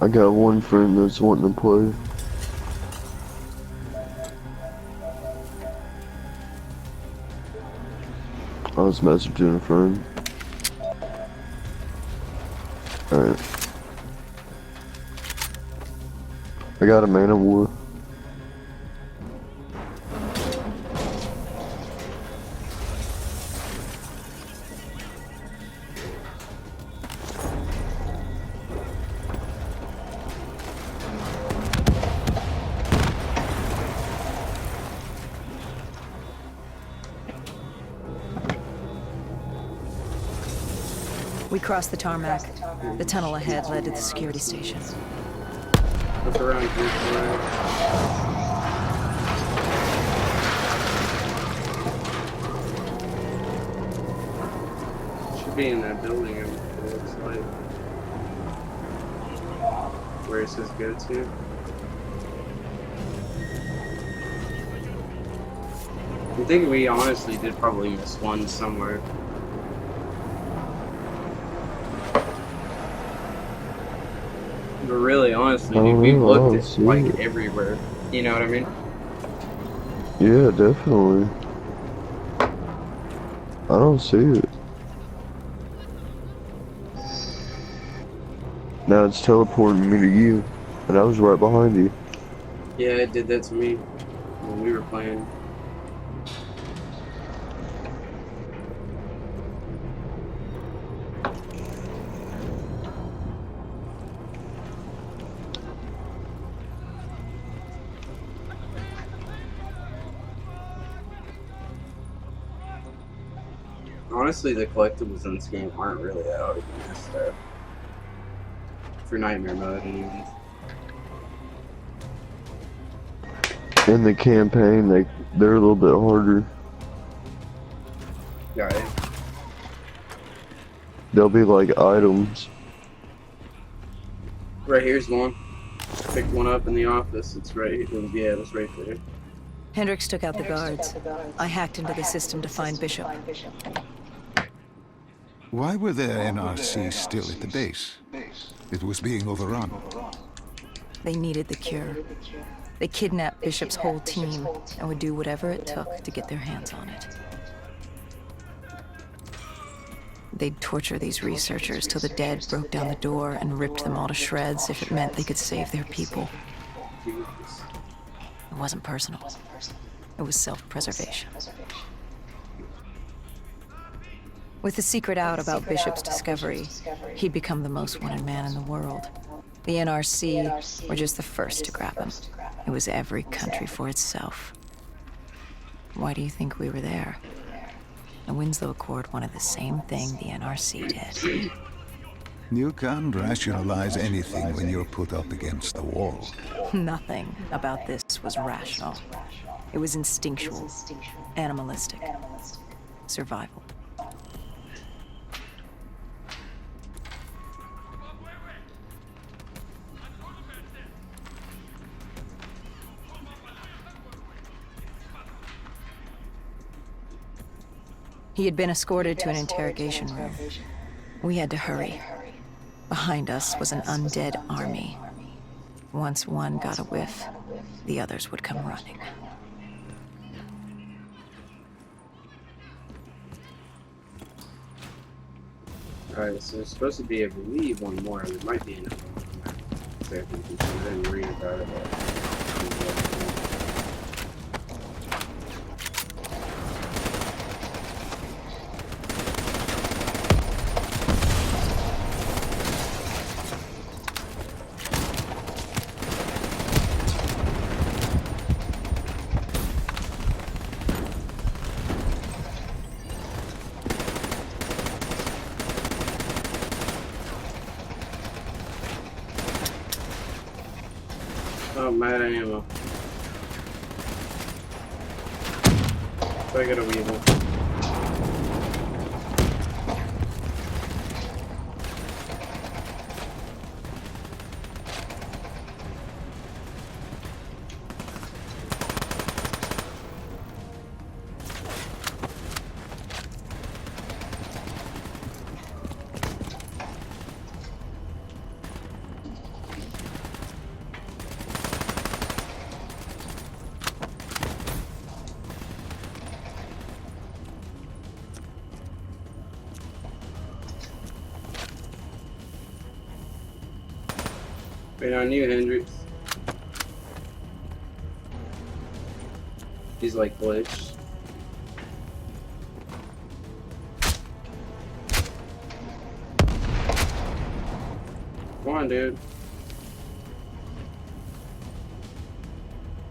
I got one friend that's wanting to play. I was messaging a friend. Alright. I got a Man of War. We crossed the tarmac. The tunnel ahead led to the security station. Look around here for it. Should be in that building, it looks like. Where it says go to. I think we honestly did probably miss one somewhere. But really, honestly, dude, we looked at like everywhere. You know what I mean? Yeah, definitely. I don't see it. Now it's teleporting me to you, and I was right behind you. Yeah, it did that to me when we were playing. Honestly, the collectibles in this game aren't really that hard to mess up. For Nightmare mode, anyways. In the campaign, they're a little bit harder. Got it. They'll be like items. Right here's one. Picked one up in the office. It's right. Yeah, it was right there. Hendricks took out the guards. I hacked into the system to find Bishop. Why were their NRC still at the base? It was being overrun. They needed the cure. They kidnapped Bishop's whole team and would do whatever it took to get their hands on it. They'd torture these researchers till the dead broke down the door and ripped them all to shreds if it meant they could save their people. It wasn't personal. It was self-preservation. With the secret out about Bishop's discovery, he'd become the most wanted man in the world. The NRC were just the first to grab him. It was every country for itself. Why do you think we were there? The Winslow Accord wanted the same thing the NRC did. You can't rationalize anything when you're put up against the wall. Nothing about this was rational. It was instinctual, animalistic, survival. He had been escorted to an interrogation room. We had to hurry. Behind us was an undead army. Once one got a whiff, the others would come running. Alright, so there's supposed to be, I believe, one more. There might be another one. I didn't read about it. Oh, mad ammo. So I got a weevil. Right on you, Hendrix. He's like glitched. Come on, dude.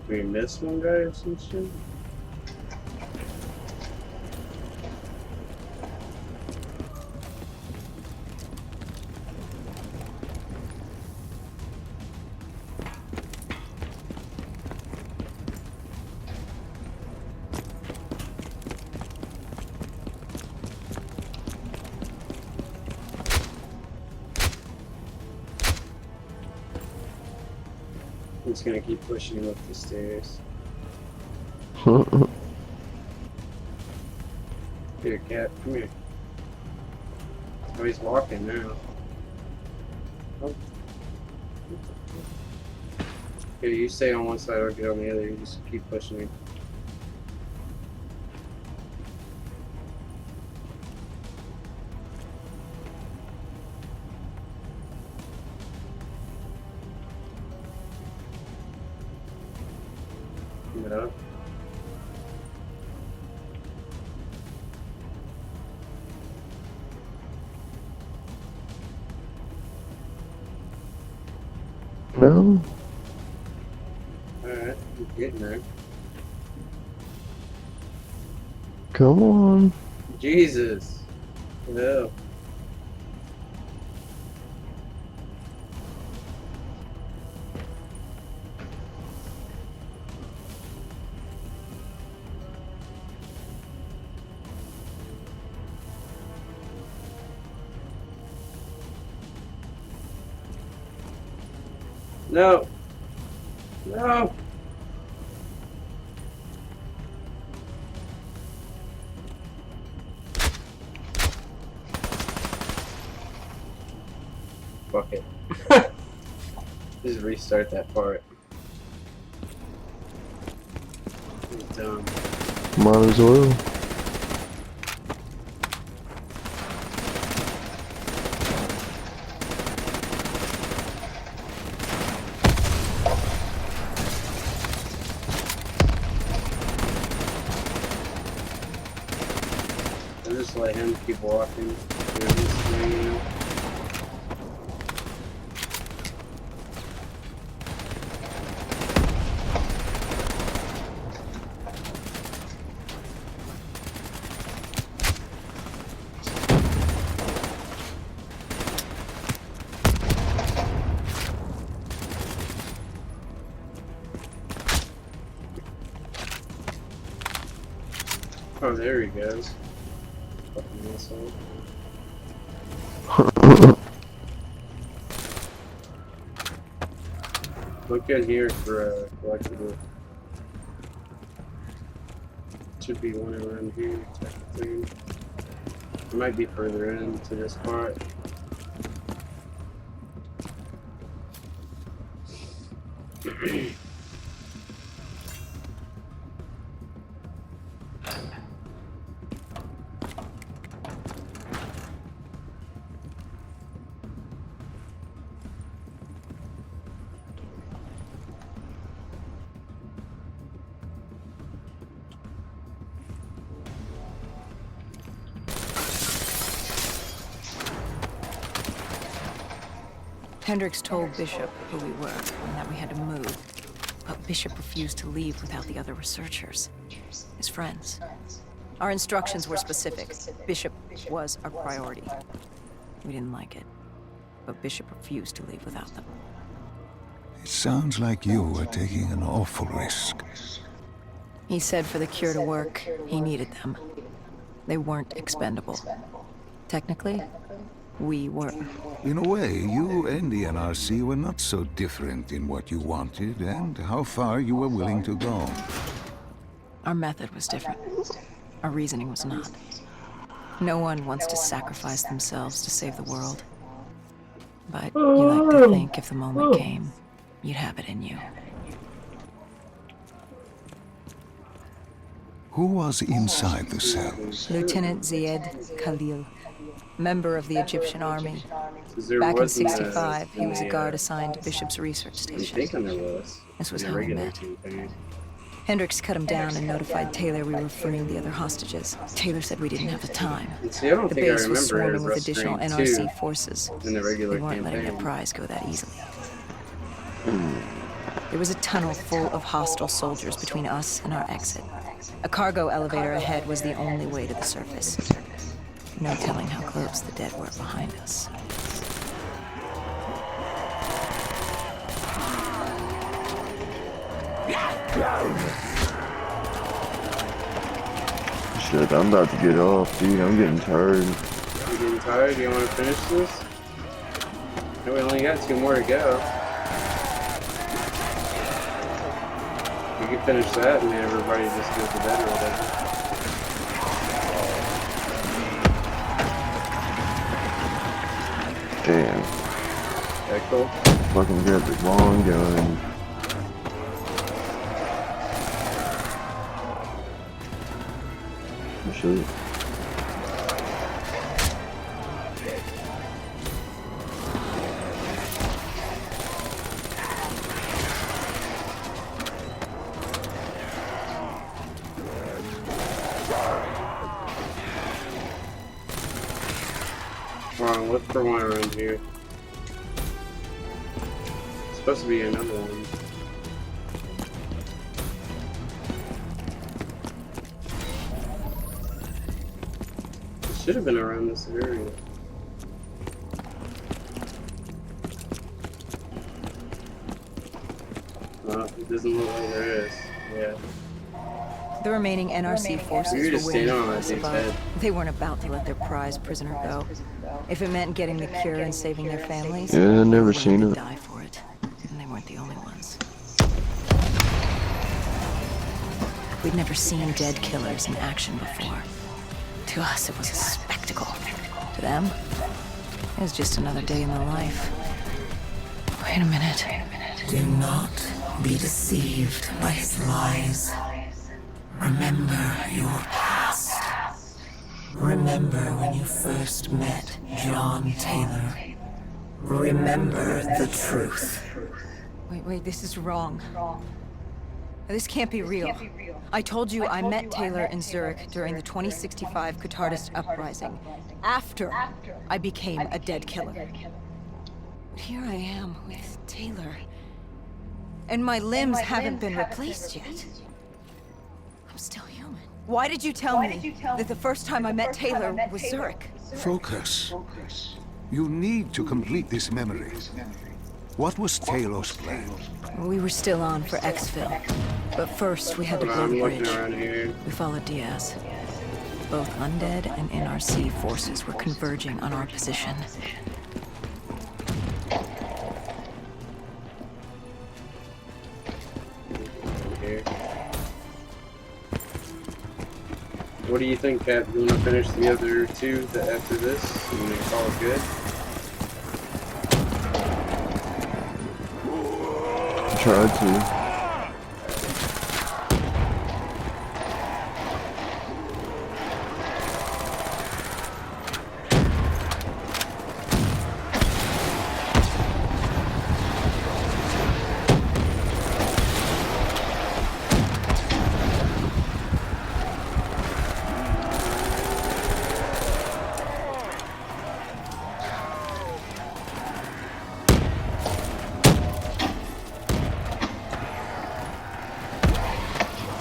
Did we miss one guy or some shit? I'm just gonna keep pushing him up the stairs. Here, cat, come here. Oh, he's walking now. Oh. Here, you stay on one side, I'll get on the other. You just keep pushing him. Get up. No? Alright, I'm getting there. Come on. Jesus! No. No! No! Fuck it. Just restart that part. He's dumb. Might as well. I'll just let him keep walking through this thing, you know? Oh, there he goes. Fucking asshole. Look in here for collectible. Should be one around here, technically. It might be further into this part. Hendrix told Bishop who we were and that we had to move, but Bishop refused to leave without the other researchers, his friends. Our instructions were specific. Bishop was our priority. We didn't like it, but Bishop refused to leave without them. It sounds like you were taking an awful risk. He said for the cure to work, he needed them. They weren't expendable. Technically, we were. In a way, you and the NRC were not so different in what you wanted and how far you were willing to go. Our method was different. Our reasoning was not. No one wants to sacrifice themselves to save the world. But you like to think if the moment came, you'd have it in you. Who was inside the cell? Lieutenant Zayed Khalil, member of the Egyptian army. 'Cause there Back in wasn't a- 65, he was a in the, guard assigned to Bishop's research I'm station. thinking there was. This was in the how we regular met. campaign. Hendricks cut him down and notified Taylor we were freeing the other hostages. Taylor said we didn't have the time. And see, I don't The think I base was remember swarming with Rust additional Green NRC 2 forces. in the regular They weren't letting their campaign. prize go that easily. There was a tunnel full of hostile soldiers between us and our exit. A cargo elevator ahead was the only way to the surface. No telling how close the dead were behind us. Shit, I'm about to get off, dude. I'm getting tired. You getting tired? Do you want to finish this? No, we only got 2 more to go. We can finish that and then everybody just goes to bed or whatever. Damn. Okay, cool. Fucking got the wrong gun. Shit. Come on, look for one around here. It's supposed to be another one. It should have been around this area. It doesn't look like there is. Yeah. The remaining NRC forces We were just were waiting standing on for that us dude's above. head. They weren't about to let their prized prisoner go. If it meant getting the cure and saving their families, Yeah, I they never were seen willing it. to die for it. And they weren't the only ones. We'd never seen dead killers in action before. To us, it was a spectacle. To them, it was just another day in the life. Wait a minute. Do not be deceived by his lies. Remember your past. Remember when you first met John Taylor. Remember the truth. Wait, this is wrong. This can't be real. I told you I met Taylor in Zurich during the 2065 Catardist Uprising, after I became a dead killer. But here I am with Taylor, and my limbs haven't been replaced yet. I'm still human. Why did you tell me that the first time I met Taylor was Zurich? Focus. You need to complete this memory. What was Taylor's plan? We were still on for exfil, but first we had to blow I'm the looking bridge. around here. We followed Diaz. Both undead and NRC forces were converging on our position. Here. What do you think, Cap? You want to finish the other 2 after this and then call it good? Tried to.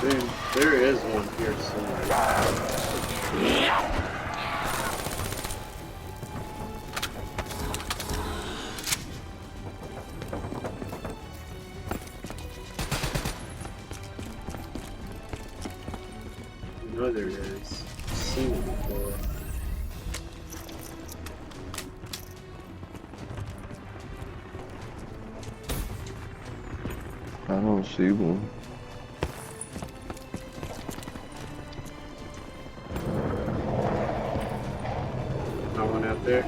Dude, there is one here somewhere. I know there is. I've seen it before. I don't see one. Not one out there.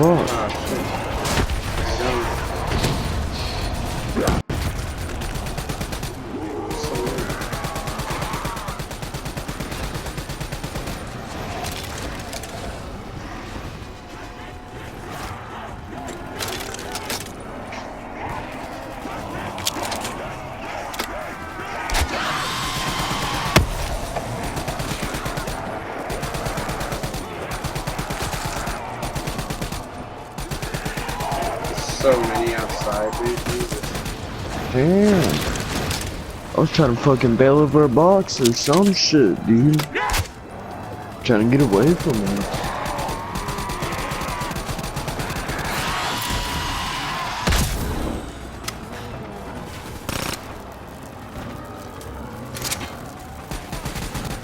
fuck? Oh shit. So many outside, dude. Jesus. Damn. I was trying to fucking bail over a box or some shit, dude. Trying to get away from him.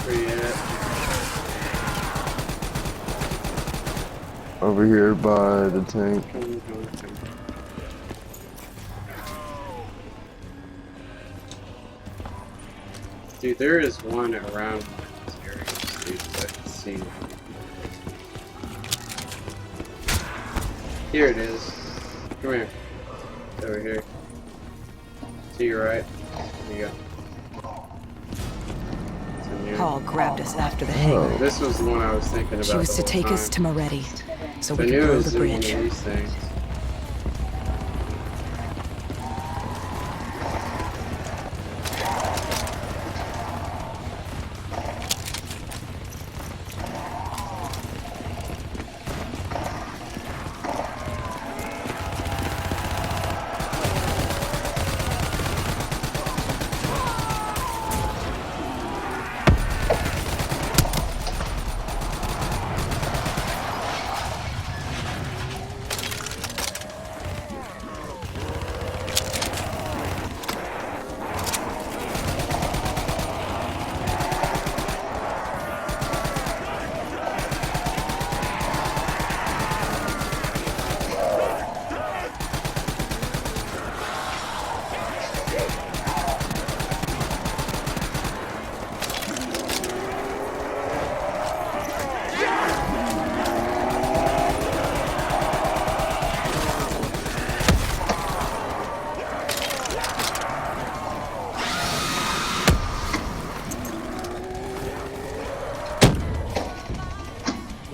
Where you at? Over here by the tank. Dude, there is one around this area, dude, that I can see. Here it is. Come here. It's over here. To your right. There you go. It's in here. Paul grabbed us after the hangar. This was the one I was thinking about. She was the to whole take us to time. Moretti, so I we could knew it blow was the in one of bridge. these things.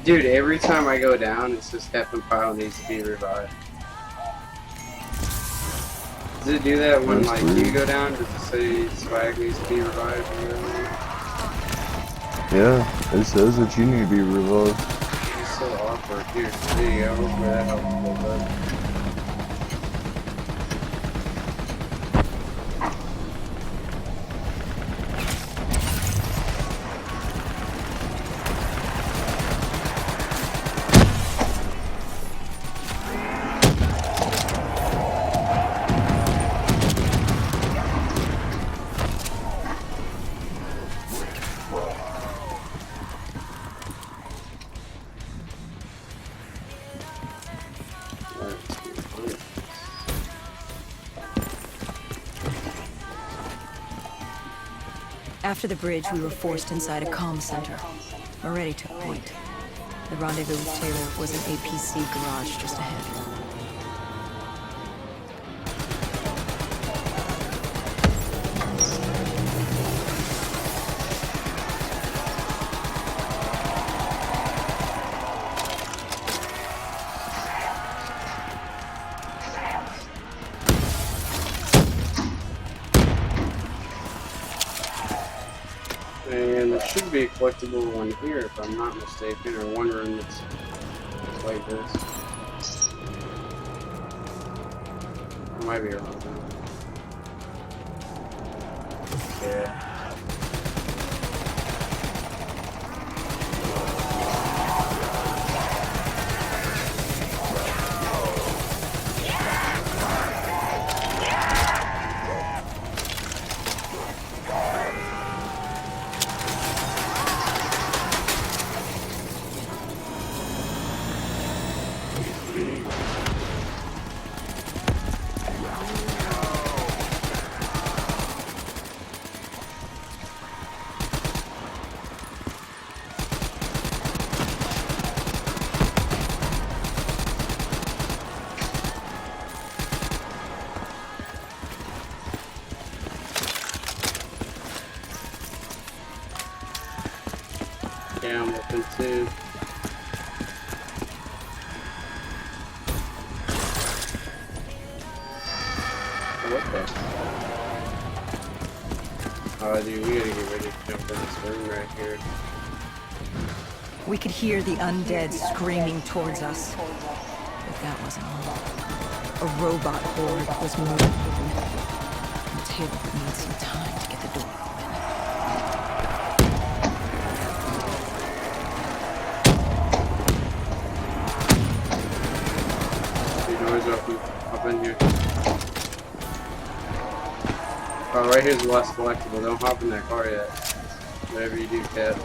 Dude, every time I go down, it's just Captain Pyle needs to be revived. Does it do that when, That's like, weird. you go down? Does it say Swag needs to be revived? Or whatever? Yeah, it says that you need to be revived. It's so awkward. Here, there you go. Hopefully that helps a little bit. After the bridge, we were forced inside a comm center. Moretti took point. The rendezvous with Taylor was an APC garage just ahead. And there should be a collectible one here, if I'm not mistaken, or one room that's like this. I might be wrong. Yeah. Oh, dude, we gotta get ready to jump in this room right here. We could hear the undead screaming towards us. But that wasn't all. A robot horde was moving. And Taylor would need some time to get the door open. The door's open. Up in here. Oh, right here's the last collectible. Don't hop in that car yet. Whatever you do, Cat.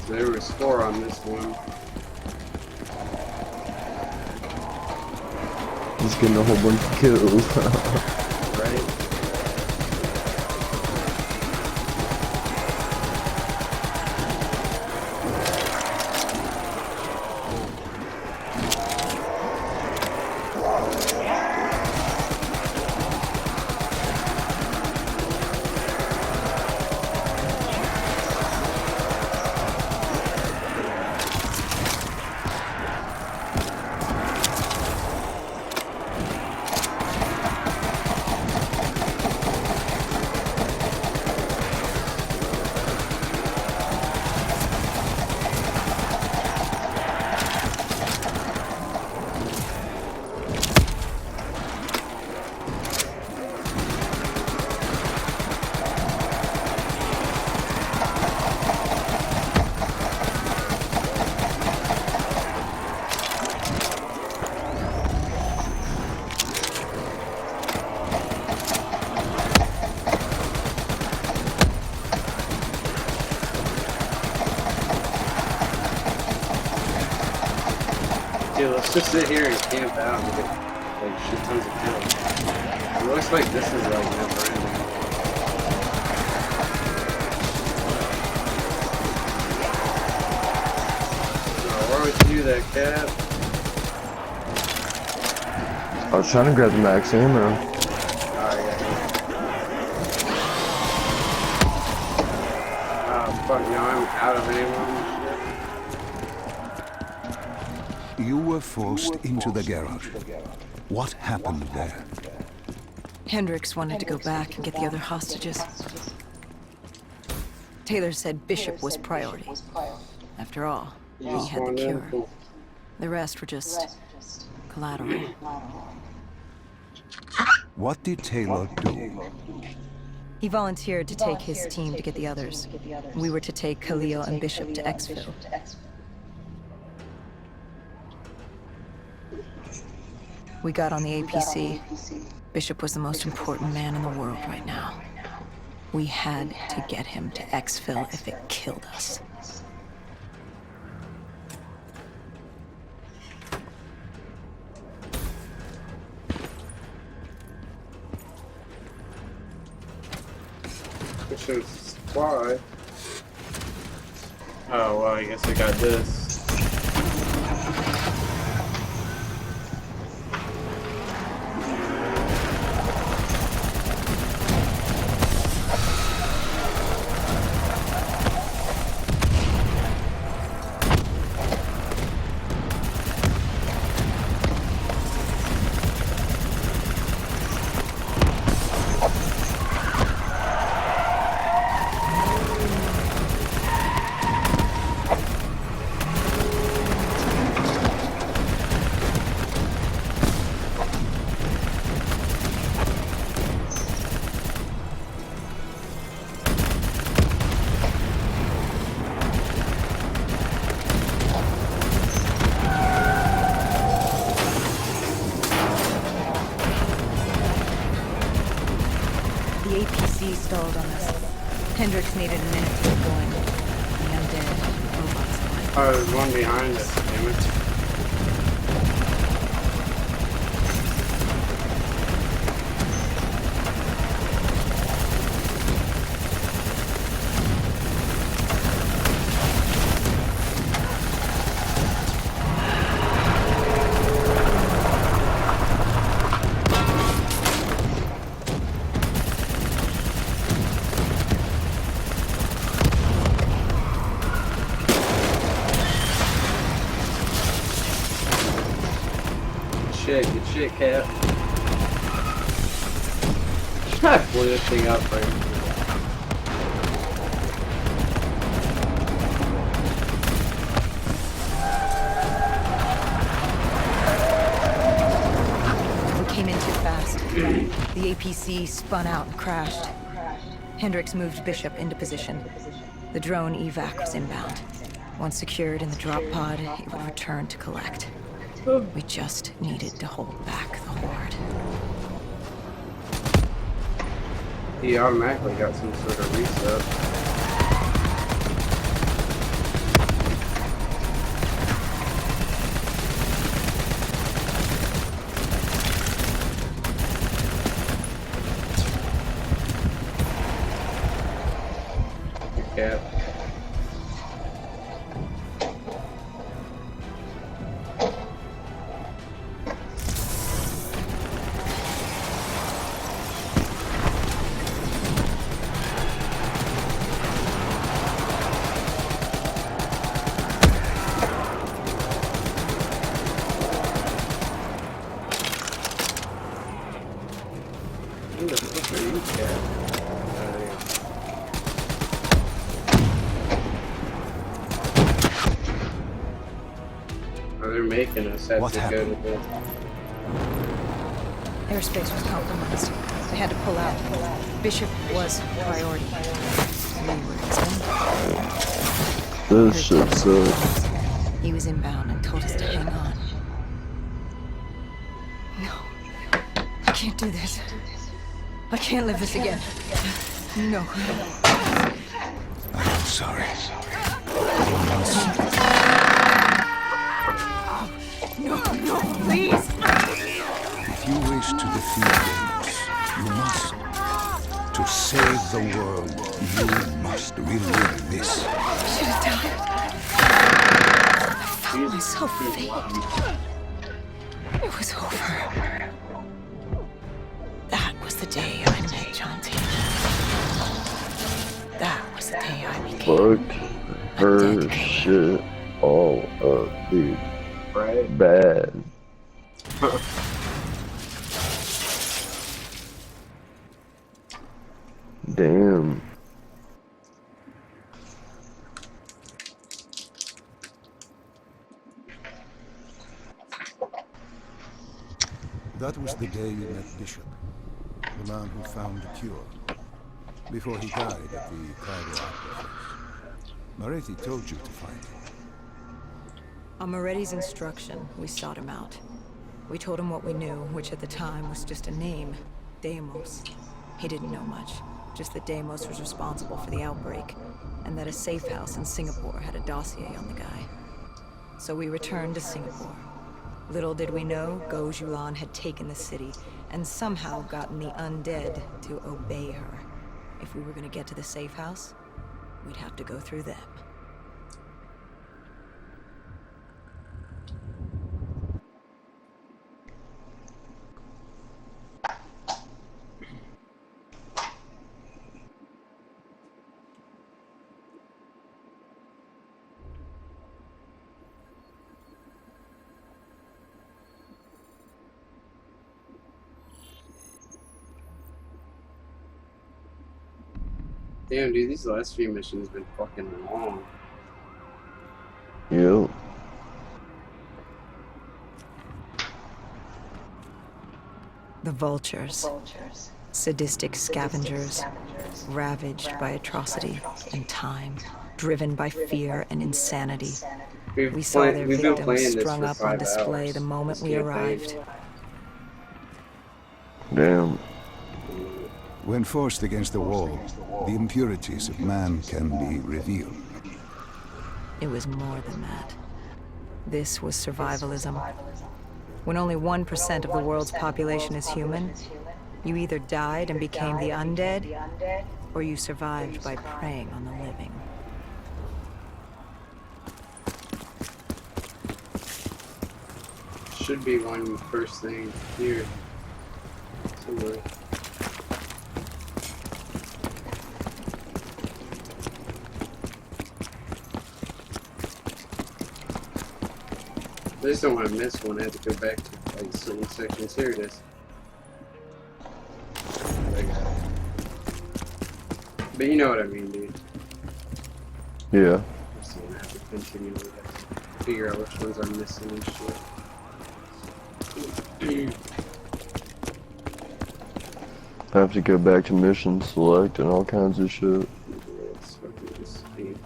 So there was 4 on this one. He's getting a whole bunch of kills. Right? Dude, let's just sit here and camp out and get like shit tons of kills. It looks like this is like never ending. Oh, why would you do that, Cat? I was trying to grab the max ammo. Oh, yeah. Oh, fuck, now I'm out of ammo and You were forced into the garage. What happened there? Hendricks wanted to go back and get the other hostages. Taylor said Bishop was priority. After all, shit. You he just had the spawned in? cure. Cool. The rest were just collateral. What did Taylor do? He volunteered to take his team to get the others. We were to take Khalil and Bishop to exfil. We got on the APC. Bishop was the most important man in the world right now. We had to get him to exfil if it killed us. Mission supply. Oh, well, I guess I got this. The APC stalled on us. Hendricks needed a minute to get going. The undead robots alike. Oh, there's one behind us, damn it. Good shit, Cap. I blew this thing up right now. We came in too fast. The APC spun out and crashed. Hendricks moved Bishop into position. The drone evac was inbound. Once secured in the drop pod, it would return to collect. We just needed to hold back the horde. He automatically got some sort of reset. Cat. Who the fuck are you, Cat? They're making us have What to go to happened? the... Airspace was compromised. They had to pull out. Bishop was priority. We were expendable. This shit sucks. He was inbound and told us to hang on. No. I can't do this. I can't live this again. No. I'm sorry. You must. No, please! If you wish to defeat Deimos, you must. To save the world, you must relive this. I should have died. I felt myself fade. It was over. That was the day I met John Taylor. That was the day I became Fuck her shit all up, dude. Right? Bad. Damn. That was the day you met Bishop, the man who found the cure, before he died at the Cairo Aqua. Moretti told you to find him. On Moretti's instruction, we sought him out. We told him what we knew, which at the time was just a name, Deimos. He didn't know much, just that Deimos was responsible for the outbreak, and that a safe house in Singapore had a dossier on the guy. So we returned to Singapore. Little did we know, Gojulan had taken the city, and somehow gotten the undead to obey her. If we were gonna get to the safe house, we'd have to go through them. Damn, dude, these last few missions been fucking long. Yep. The vultures. Sadistic scavengers, ravaged by atrocity and time, driven by fear and insanity. We saw their we've been victims playing this strung for up on 5 display hours, the moment this we campaign. arrived. Damn. When forced against the wall, the impurities of man can be revealed. It was more than that. This was survivalism. When only 1% of the world's population is human, you either died and became the undead, or you survived by preying on the living. Should be one first thing here. Somewhere. I just don't want to miss one. I have to go back to like certain sections. Here it is. There you go. But you know what I mean, dude. Yeah. Just gonna have to continually figure out which ones I'm missing and shit. I have to go back to mission select and all kinds of shit. Let's fucking just speed.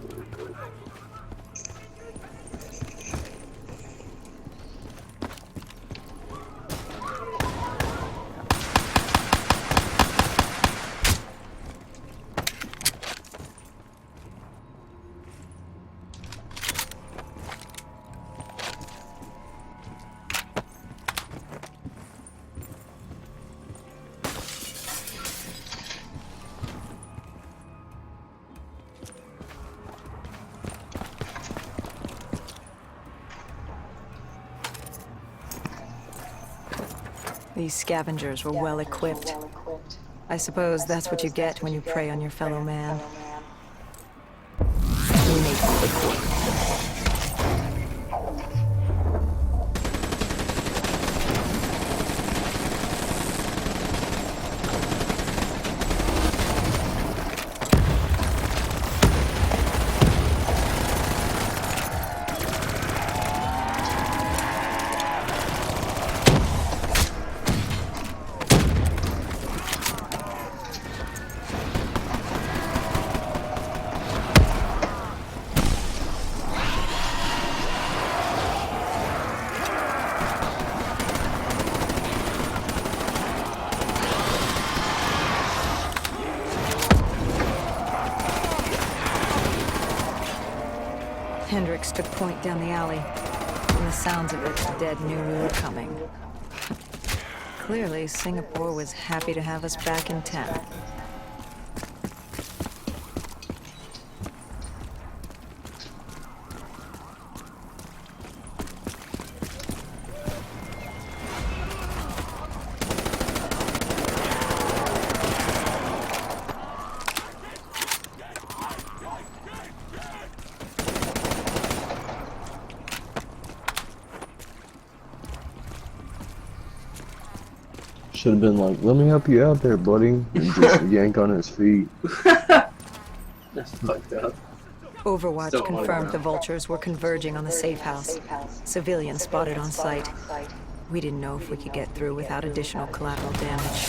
These scavengers were well equipped. I suppose that's what you get when you prey on your fellow man. We need to equip. Hendricks took point down the alley. From the sounds of it, the dead knew we were coming. Clearly, Singapore was happy to have us back in town. Should have been like, let me help you out there, buddy. And just yank on his feet. That's fucked up. Overwatch Still confirmed on the vultures were converging on the safe house. Civilians spotted on site. We didn't know if we could get through without additional collateral damage.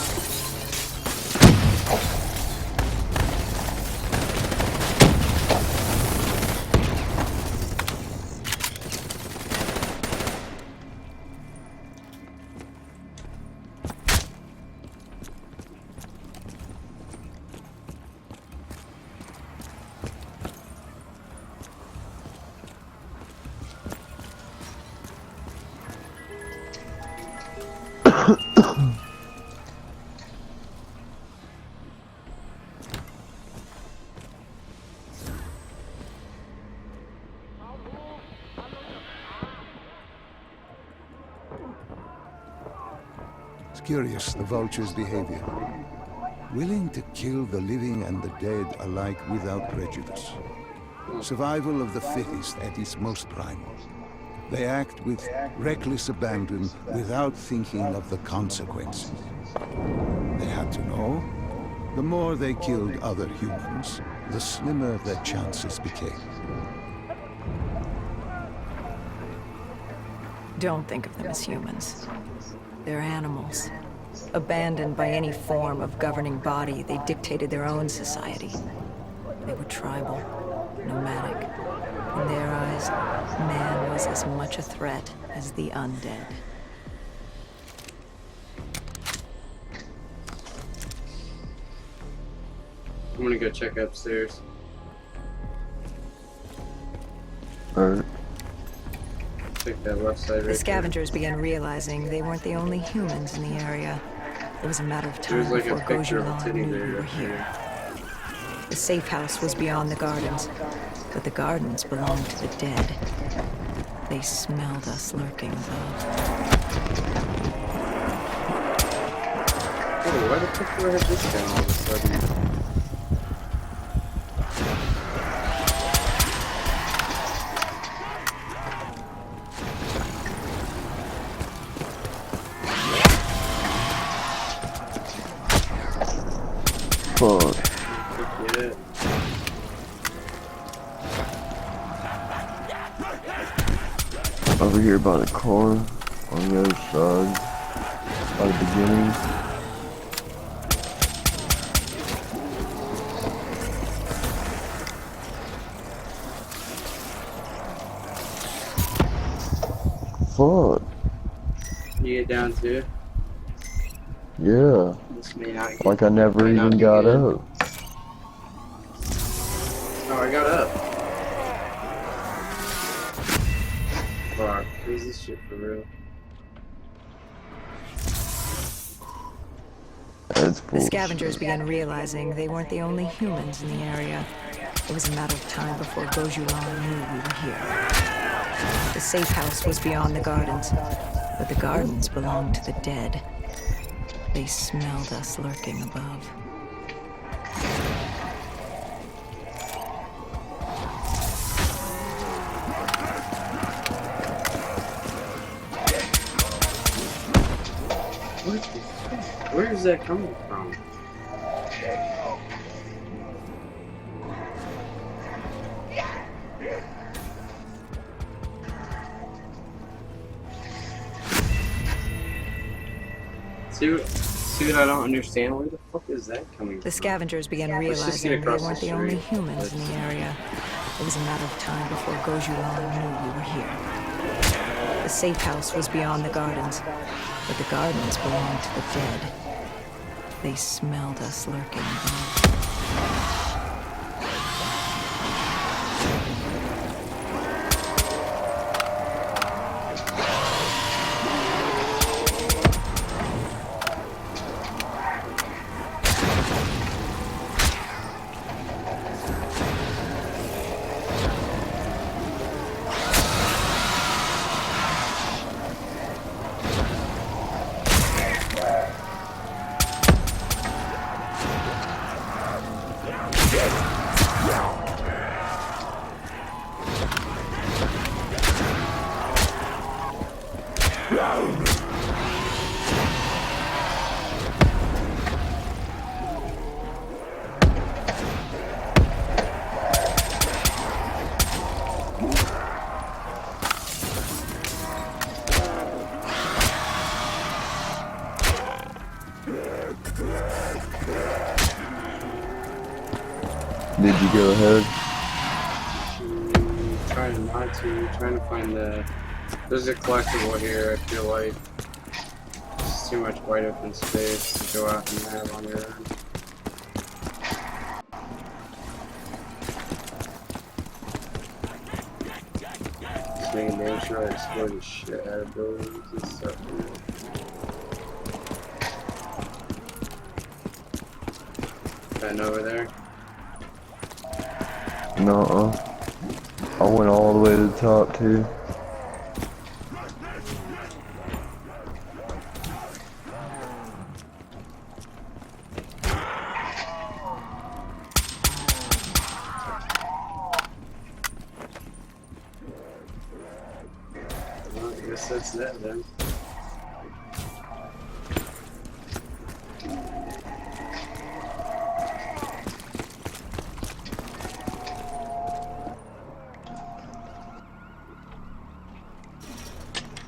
It's curious, the vulture's behavior. Willing to kill the living and the dead alike without prejudice. Survival of the fittest at its most primal. They act with reckless abandon without thinking of the consequences. They had to know. The more they killed other humans, the slimmer their chances became. Don't think of them as humans. They're animals. Abandoned by any form of governing body, they dictated their own society. They were tribal, nomadic. In their eyes, man was as much a threat as the undead. I'm gonna go check upstairs. Alright. Check that left side right The scavengers began realizing they weren't the only humans in the area. It was a matter of there. time There's like a before picture of a Gojulan titty knew we there. were here. The safe house was beyond the gardens, but the gardens belonged to the dead. They smelled us lurking above. Oh, why the fuck do I have this guy all of a sudden? Fuck. Forget it. Over here by the car, on the other side, by the beginning. Fuck. You get down too? Yeah. This may not get, Like I never may not even be got good. up. Oh, I got up. Fuck, is this shit for real? That's The bullshit. scavengers began realizing they weren't the only humans in the area. It was a matter of time before Gojulan knew we were here. The safe house was beyond the gardens, but the gardens belonged to the dead. They smelled us lurking above. Where is that coming from? See what I don't understand? Where the fuck is that coming from? The scavengers began Let's just get realizing they across weren't the the only street. humans in the area. It was a matter of time before Gojulan knew we were here. The safe house was beyond the gardens, but the gardens belonged to the dead. They smelled us lurking above. Did you go ahead? Trying not to. Trying to find the. There's a collectible here. I feel like it's too much wide open space to go out and have on your own. Just making damn sure I explore the shit out of buildings and stuff. Nothing over there. Nuh-uh. I went all the way to the top too. Well, I guess that's that then.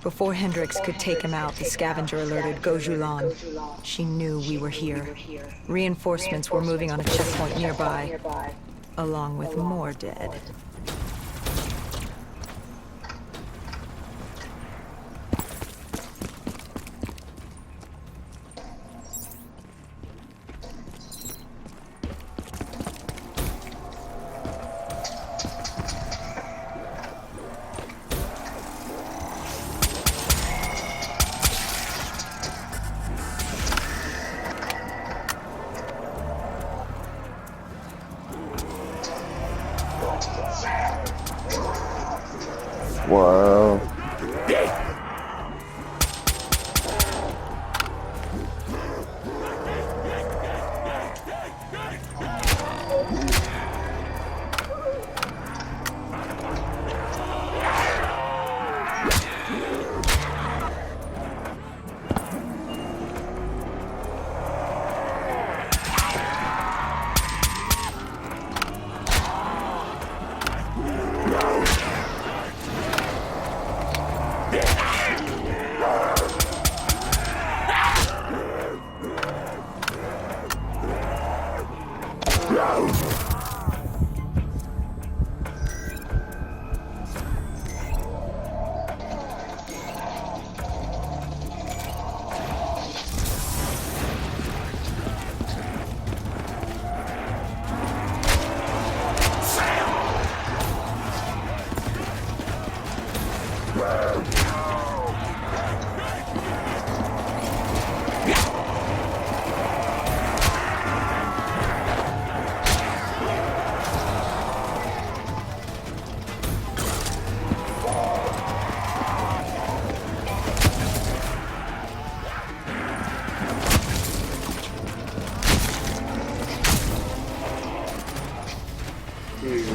Before Hendrix could take him out, the scavenger alerted Gojulan. She knew we were here. Reinforcements were moving on a checkpoint nearby, along with more dead. Wow.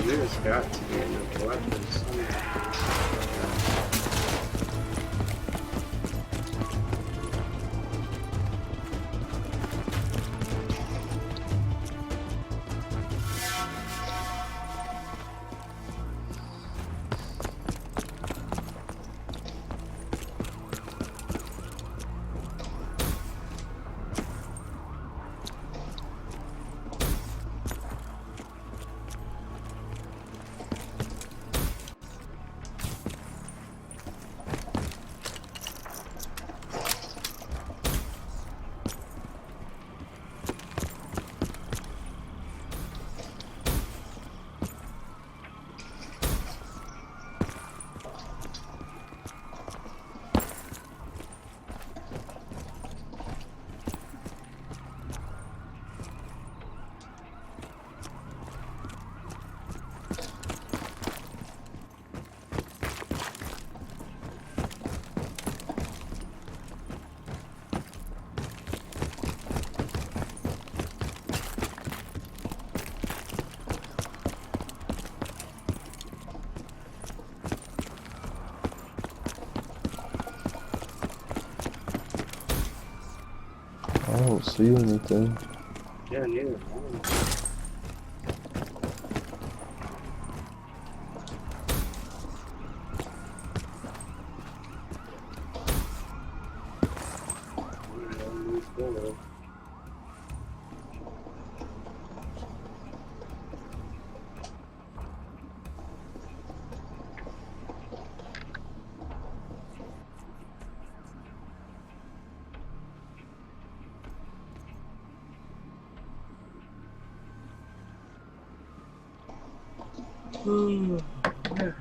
There's got to be another weapon somewhere. I don't see anything. Yeah, neither. Move forward.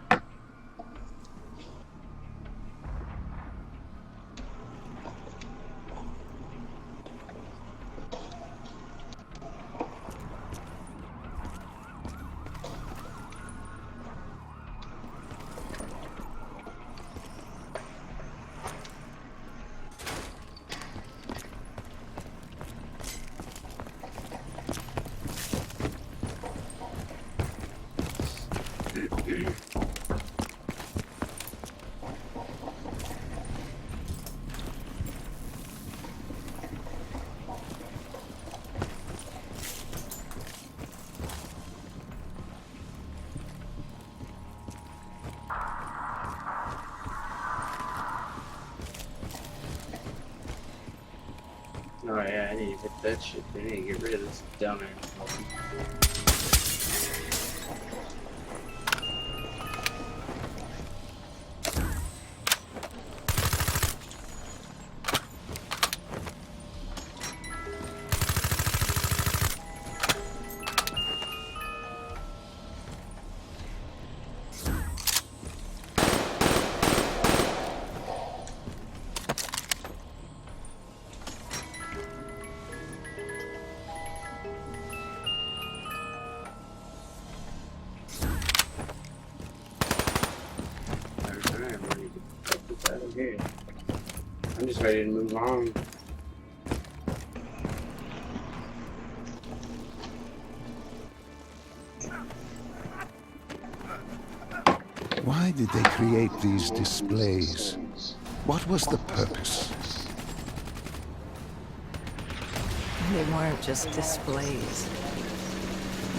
Oh yeah, I need to hit that shit. I need to get rid of this dumbass. Okay. I'm just ready to move on. Why did they create these displays? What was the purpose? They weren't just displays.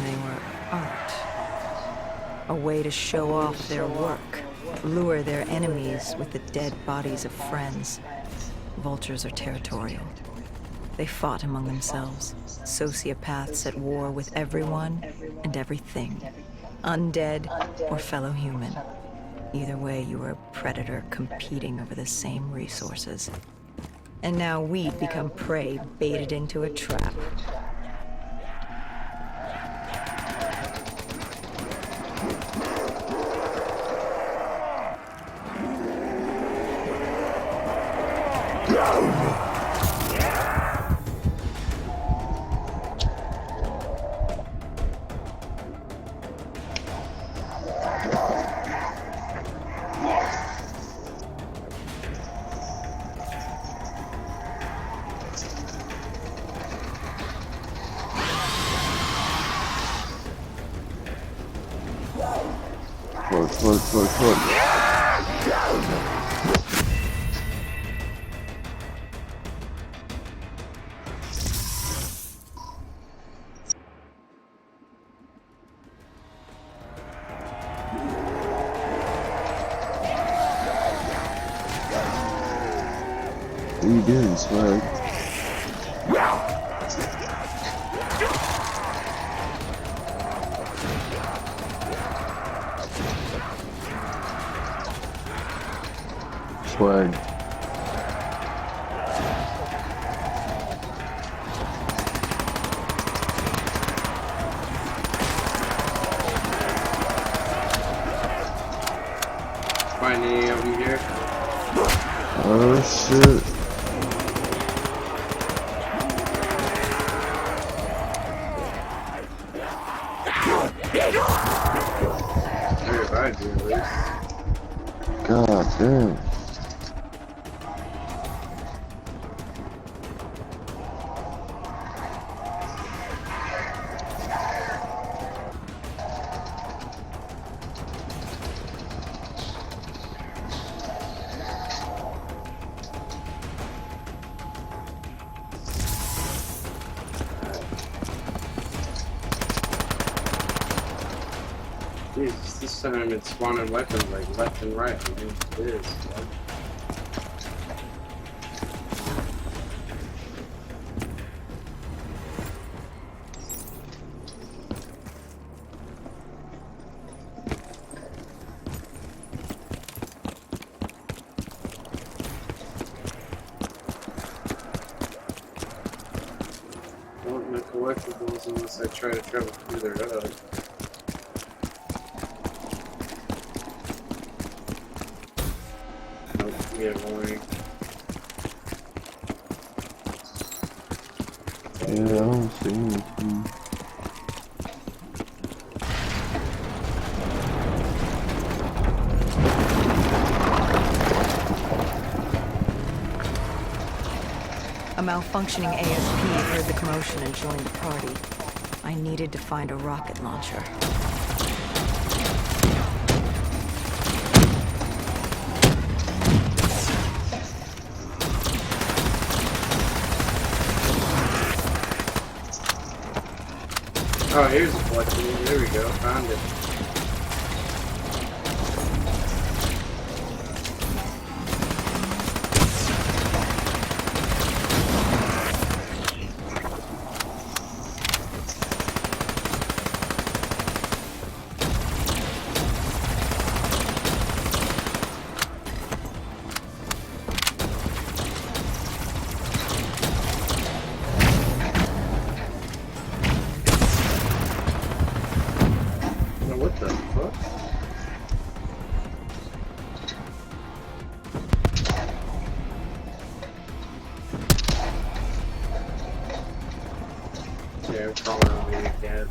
They were art. A way to show off their work. Lure their enemies with the dead bodies of friends. Vultures are territorial. They fought among themselves. Sociopaths at war with everyone and everything. Undead or fellow human. Either way, you were a predator competing over the same resources. And now we'd become prey baited into a trap. fuck. What are you doing, Swag? Swag. Find any of them here? Oh shit. Maybe if I do at least. God damn. Jesus, this time it's spawning weapons like left and right. I mean, it is. Like, don't make collectibles unless I try to travel through their hub. Nope, yeah, boring. Yeah, I don't see anything. A malfunctioning ASP heard the commotion and joined the party. I needed to find a rocket launcher. Oh, here's a collectible. There we go. Found it. What the fuck? Yeah, I'm calling on me again.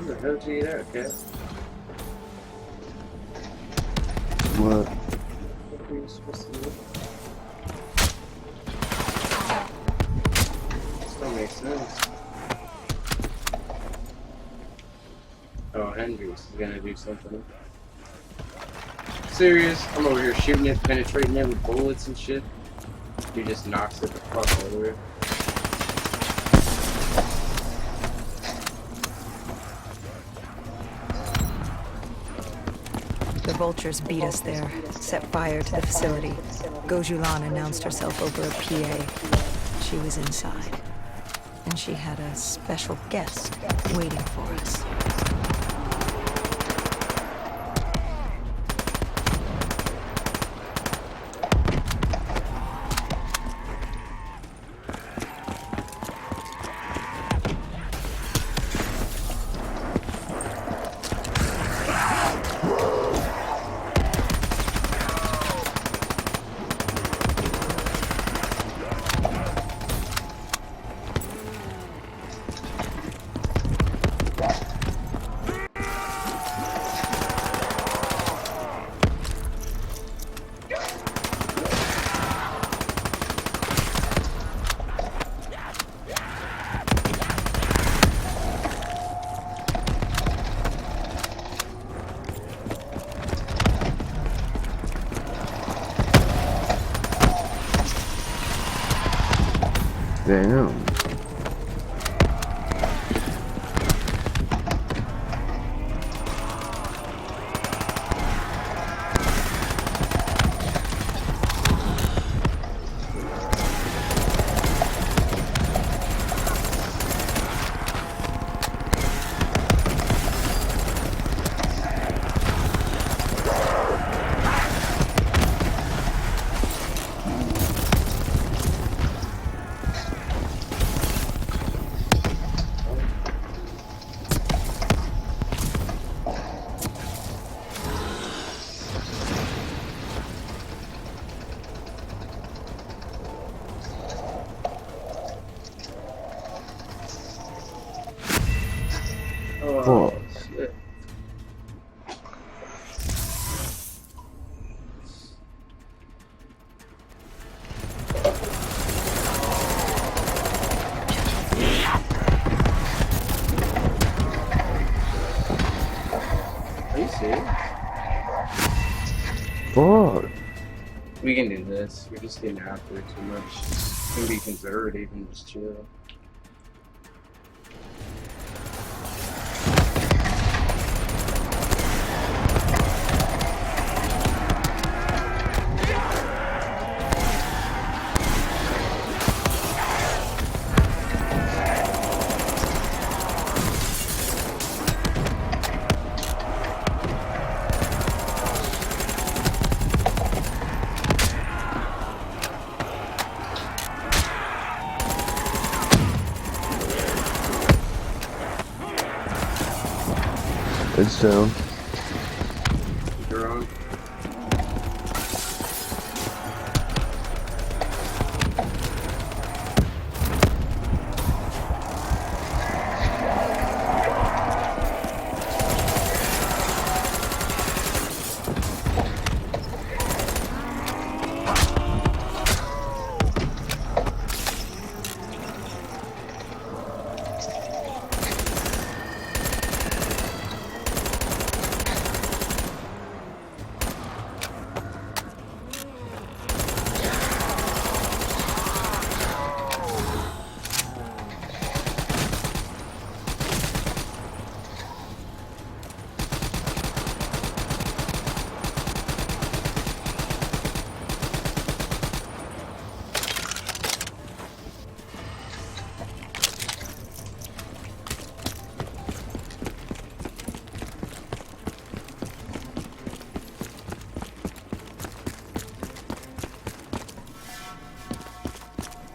Where the hell did you eat out, cat? What? What were you supposed to do? This don't make sense. Oh, Hendrix is gonna do something. Serious? I'm over here shooting it, penetrating it with bullets and shit. He just knocks it the fuck over. The vultures beat us there, set fire to the facility. Gojulan announced herself over a PA. She was inside, and she had a special guest waiting for us. Damn. Oh, shit. Are you serious? Fuck. We can do this. We're just getting after it too much. It can be conservative and just chill. It's down. You're on.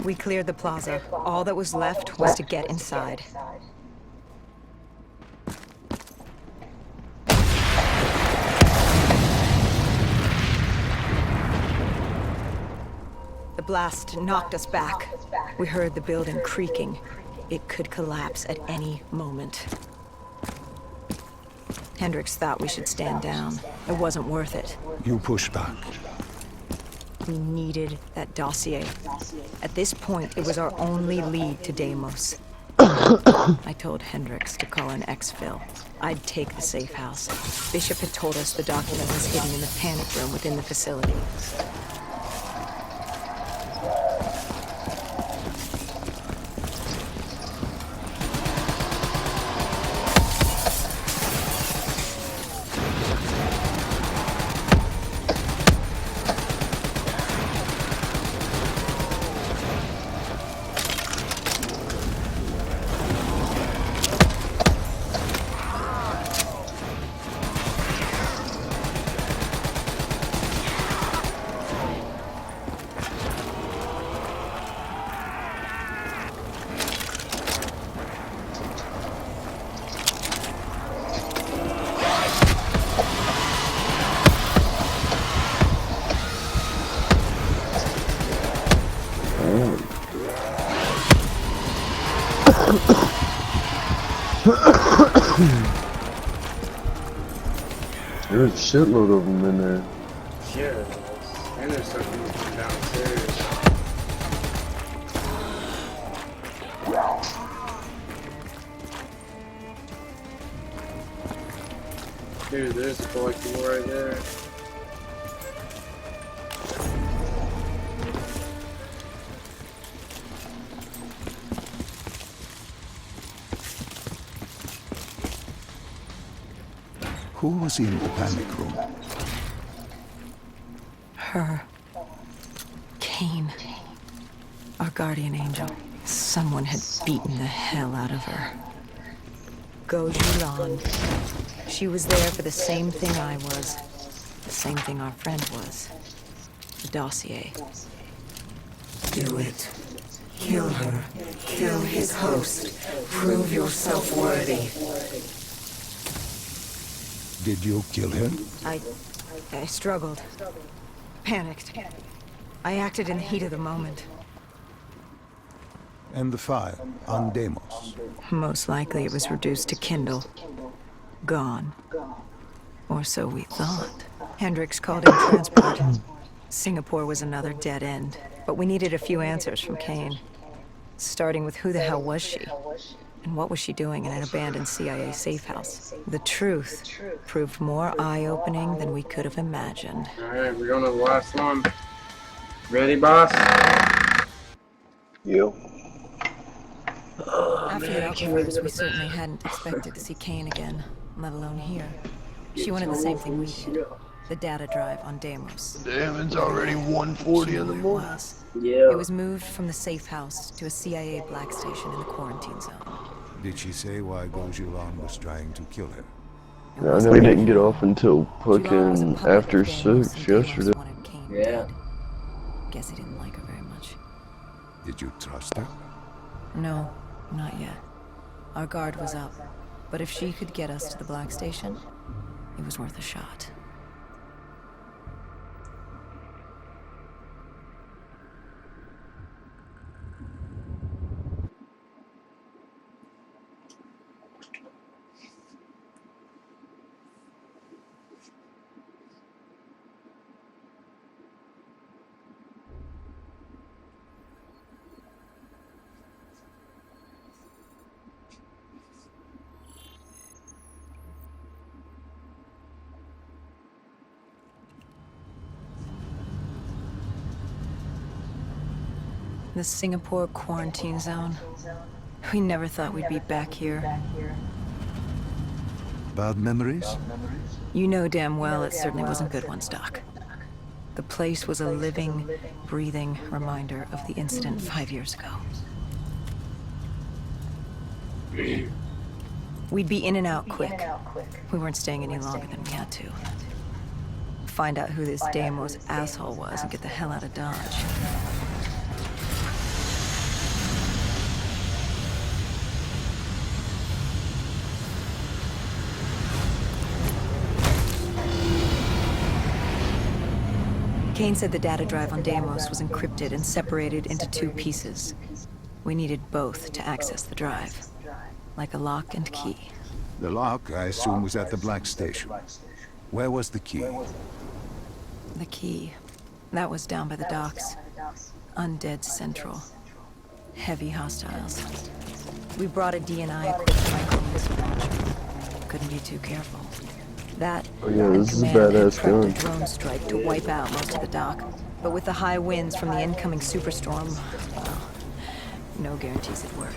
We cleared the plaza. All that was left was to get inside. The blast knocked us back. We heard the building creaking. It could collapse at any moment. Hendricks thought we should stand down. It wasn't worth it. You push back. We needed that dossier. At this point, it was our only lead to Deimos. I told Hendricks to call in exfil. I'd take the safe house. Bishop had told us the document was hidden in the panic room within the facility. There's a shitload of them in there. Yeah, and there's something from downstairs. Dude, there's a collectible right there. Who was in the panic room? Her. Kane. Our guardian angel. Someone had beaten the hell out of her. Go Julan. She was there for the same thing I was. The same thing our friend was. The dossier. Do it. Kill her. Kill his host. Prove yourself worthy. Did you kill him? I struggled. Panicked. I acted in the heat of the moment. And the fire on Deimos? Most likely it was reduced to kindle. Gone. Or so we thought. Hendricks called in transport. Singapore was another dead end. But we needed a few answers from Kane. Starting with who the hell was she? And what was she doing in an abandoned CIA safe house? The truth proved more eye-opening than we could have imagined. Alright, we're going to the last one. Ready, boss? Yep. After the Alcatraz, we certainly hadn't expected to see Kane again, let alone here. She wanted the same thing we did. The data drive on Deimos. Damn, it's already 1:40 in the morning. It was moved from the safe house to a CIA black station in the quarantine zone. Did she say why Gojulan was trying to kill her? I know we didn't get off until Julan was a fucking puppet after of Deimos, 6 and Deimos yesterday. wanted Kane Yeah. dead. Guess he didn't like her very much. Did you trust her? No, not yet. Our guard was up, but if she could get us to the black station, it was worth a shot. The Singapore quarantine zone. We never thought we'd be back here. Bad memories? You know damn well it certainly wasn't good ones, Doc. The place was a living, breathing reminder of the incident 5 years ago. We'd be in and out quick. We weren't staying any longer than we had to. Find out who this Deimos asshole was and get the hell out of Dodge. Kane said the data drive on Deimos was encrypted and separated into two pieces. We needed both to access the drive. Like a lock and key. The lock, I assume, was at the Black Station. Where was the key? The key. That was down by the docks. Undead Central. Heavy hostiles. We brought a DNI-equipped micro-missile launcher. Couldn't be too careful. That, Oh yeah, and this is a Command had badass prepped gun. a drone strike to wipe out most of the dock. But with the high winds from the incoming superstorm, well, no guarantees it'd work.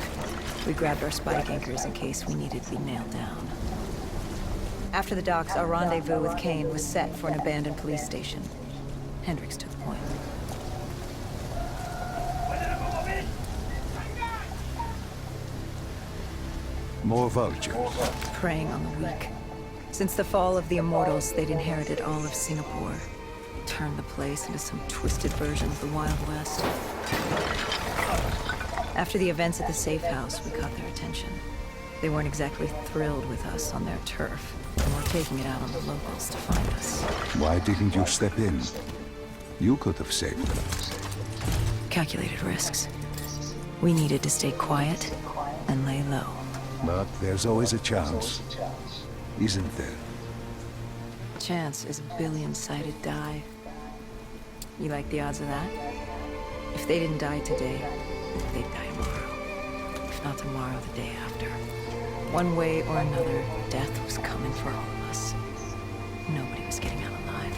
We grabbed our spike anchors in case we needed to be nailed down. After the docks, our rendezvous with Kane was set for an abandoned police station. Hendricks took point. More vultures. Preying on the weak. Since the fall of the Immortals, they'd inherited all of Singapore. Turned the place into some twisted version of the Wild West. After the events at the safe house, we caught their attention. They weren't exactly thrilled with us on their turf, and were taking it out on the locals to find us. Why didn't you step in? You could have saved them. Calculated risks. We needed to stay quiet and lay low. But there's always a chance, isn't there? Chance is a billion-sided die. You like the odds of that? If they didn't die today, they'd die tomorrow. If not tomorrow, the day after. One way or another, death was coming for all of us. Nobody was getting out alive.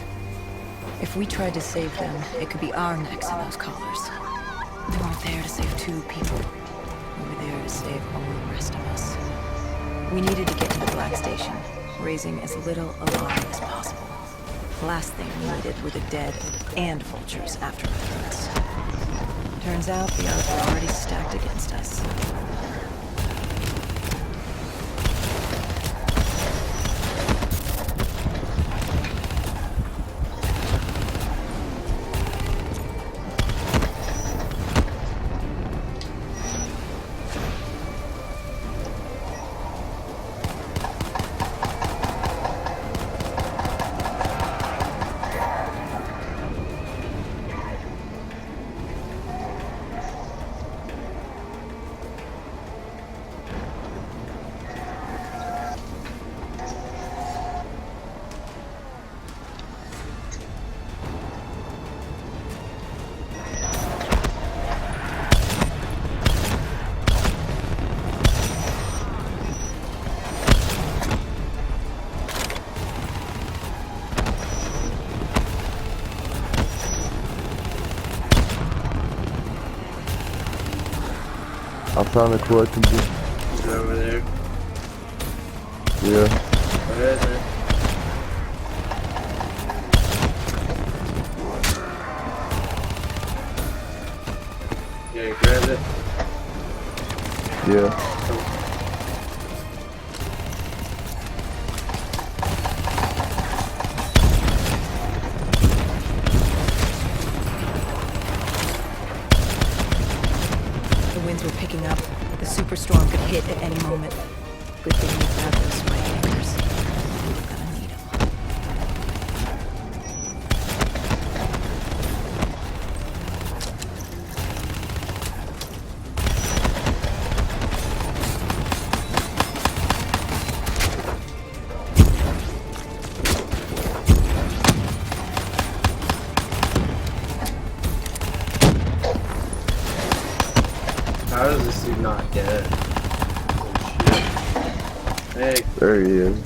If we tried to save them, it could be our necks in those collars. We weren't there to save 2 people. We were there to save all the rest of us. We needed to get to the Black Station, raising as little alarm as possible. The last thing we needed were the dead and vultures after our threats. Turns out the odds were already stacked against us. I found a collectible. Is it over there? Yeah. What is it? Yeah, you grabbed it? Yeah. The winds were picking up. The superstorm could hit at any moment. Good thing we grabbed those spike anchors. We're gonna need them. How is this dude not dead? Oh shit. Hey, There he is.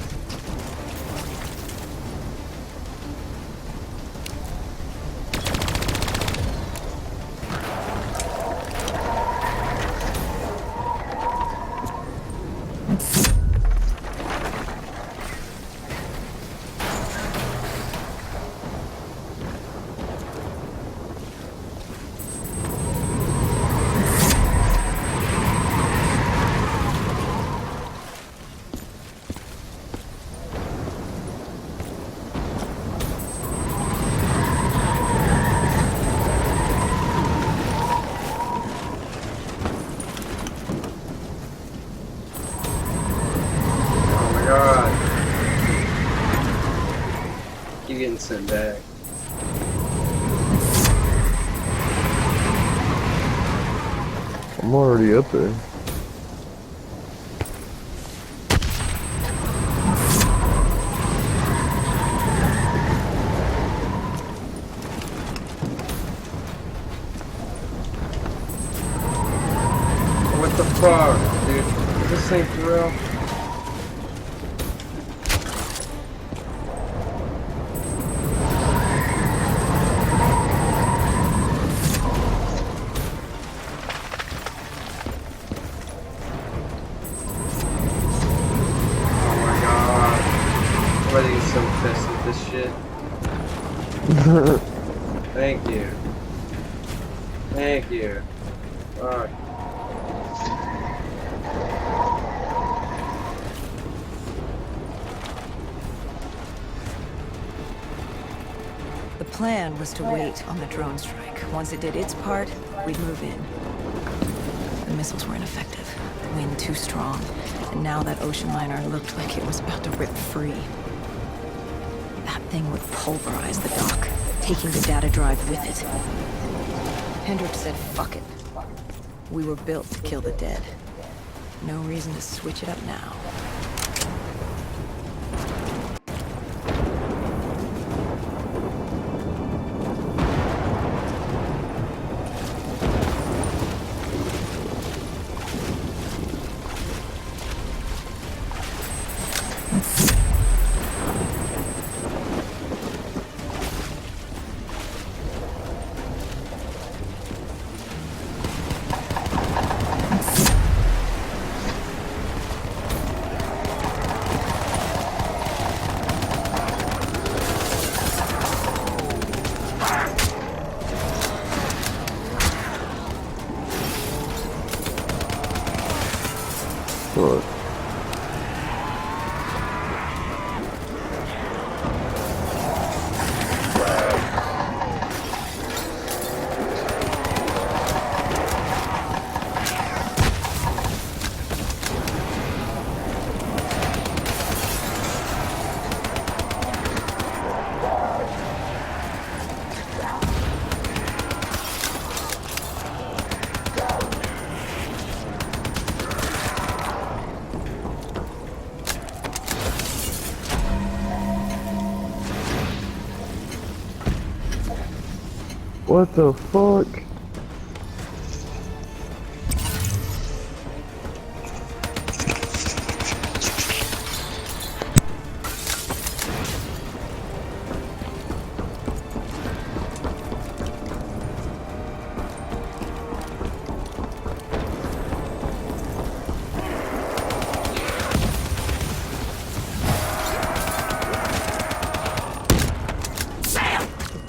oh my god. Keep getting sent back. I'm already up there. What the fuck, dude? Is this thing for real? Oh my god. I'm ready to get so pissed with this shit. Thank you. Thank you. Fuck. The plan was to wait on the drone strike. Once it did its part, we'd move in. The missiles were ineffective. The wind too strong. And now that ocean liner looked like it was about to rip free. That thing would pulverize the dock, taking the data drive with it. Hendrik said, fuck it. We were built to kill the dead. No reason to switch it up now. Fuck. What the fuck?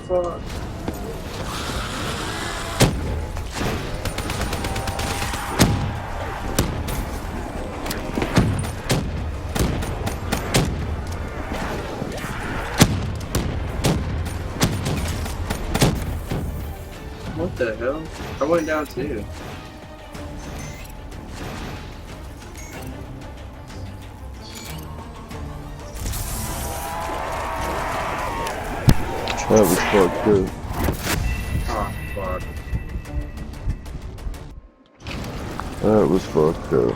Fuck. What the hell? I went down too. That was fucked up. Oh, fuck. That was fucked up.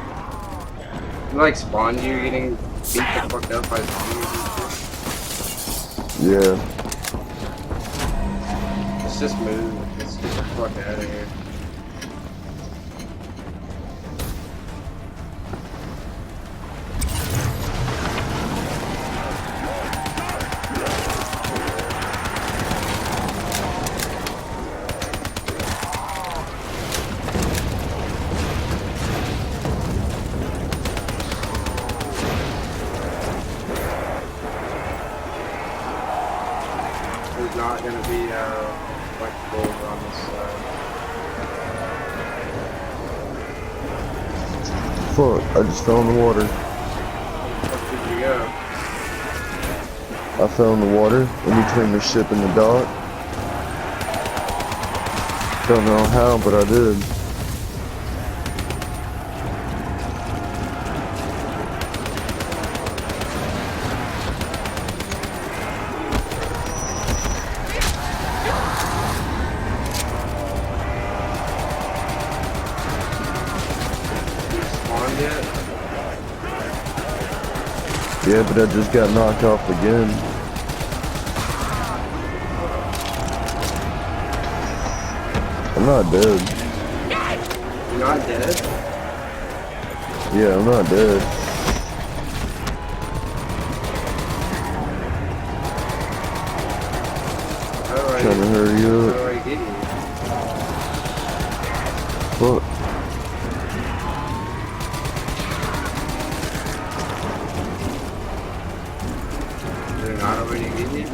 You like spawned you getting beat the fuck up by zombies and shit? Yeah. Let's just move. Let's get the fuck out of here. There's not gonna be like gold on this side. Fuck, I just fell in the water. Where did you go? I fell in the water in between the ship and the dock. Don't know how, but I did. You spawned yet? Yeah, but I just got knocked off again. I'm not dead. You're not dead? Yeah, I'm not dead. How Trying to hurry How up. do I get you? Fuck. Did it not already get you?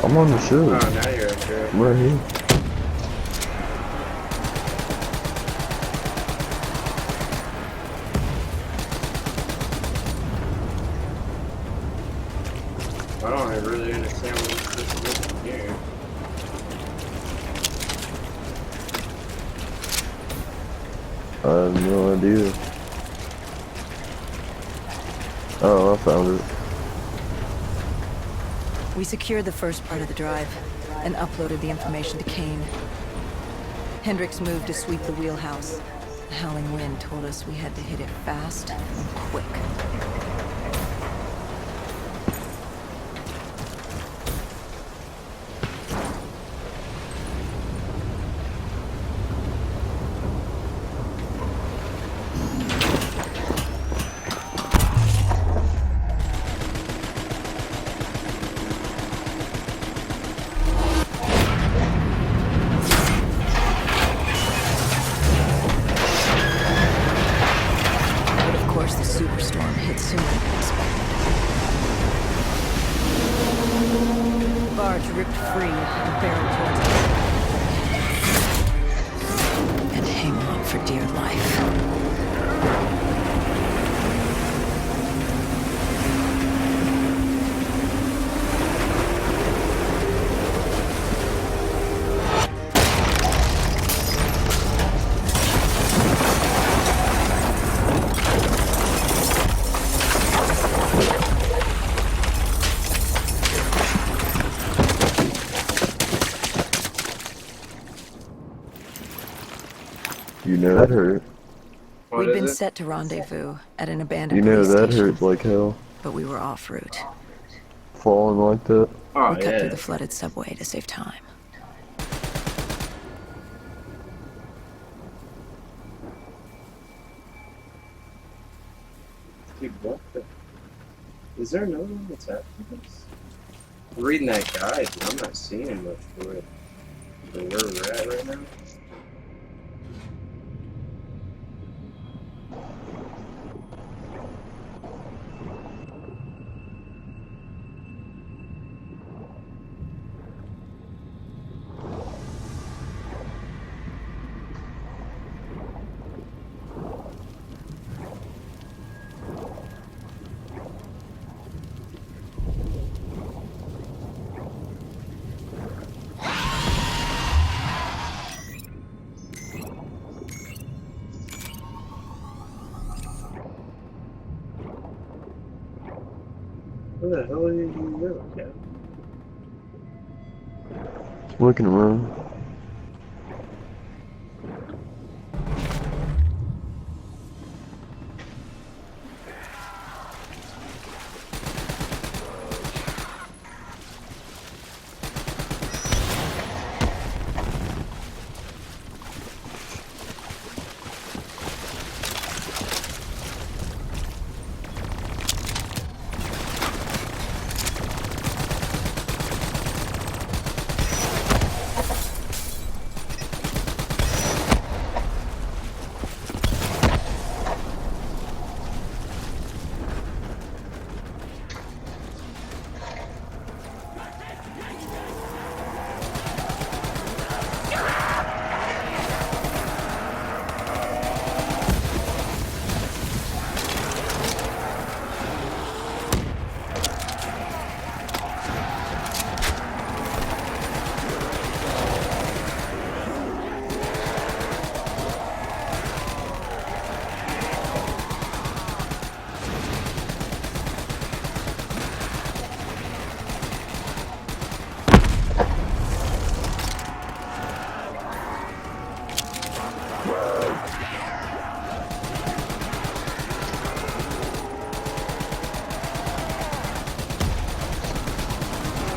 I'm on the ship. Oh, now you're up here. I'm right here. I don't really understand what this is from here. I have no idea. Oh, I found it. We secured the first part of the drive and uploaded the information to Kane. Hendricks moved to sweep the wheelhouse. The howling wind told us we had to hit it fast and quick. Of course, the superstorm hit soon You know that hurt. What We'd is been it? set to rendezvous at an abandoned You know police that station, hurts like hell. but we were off route. Falling like that. Oh, We cut yeah. through the flooded subway to save time. Dude, what the? Is there another one that's after this? I'm reading that guide, and I'm not seeing much for it. For where we're at right now. Where the hell are you going, Cat? Looking around.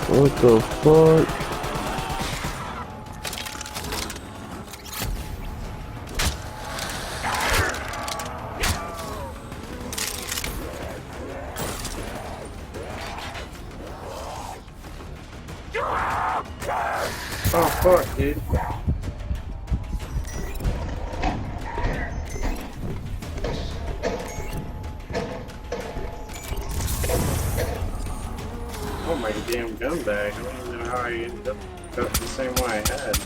What the fuck? Oh, fuck, dude. Oh, my damn gun bag. I don't even know how I ended up cut the same way I had.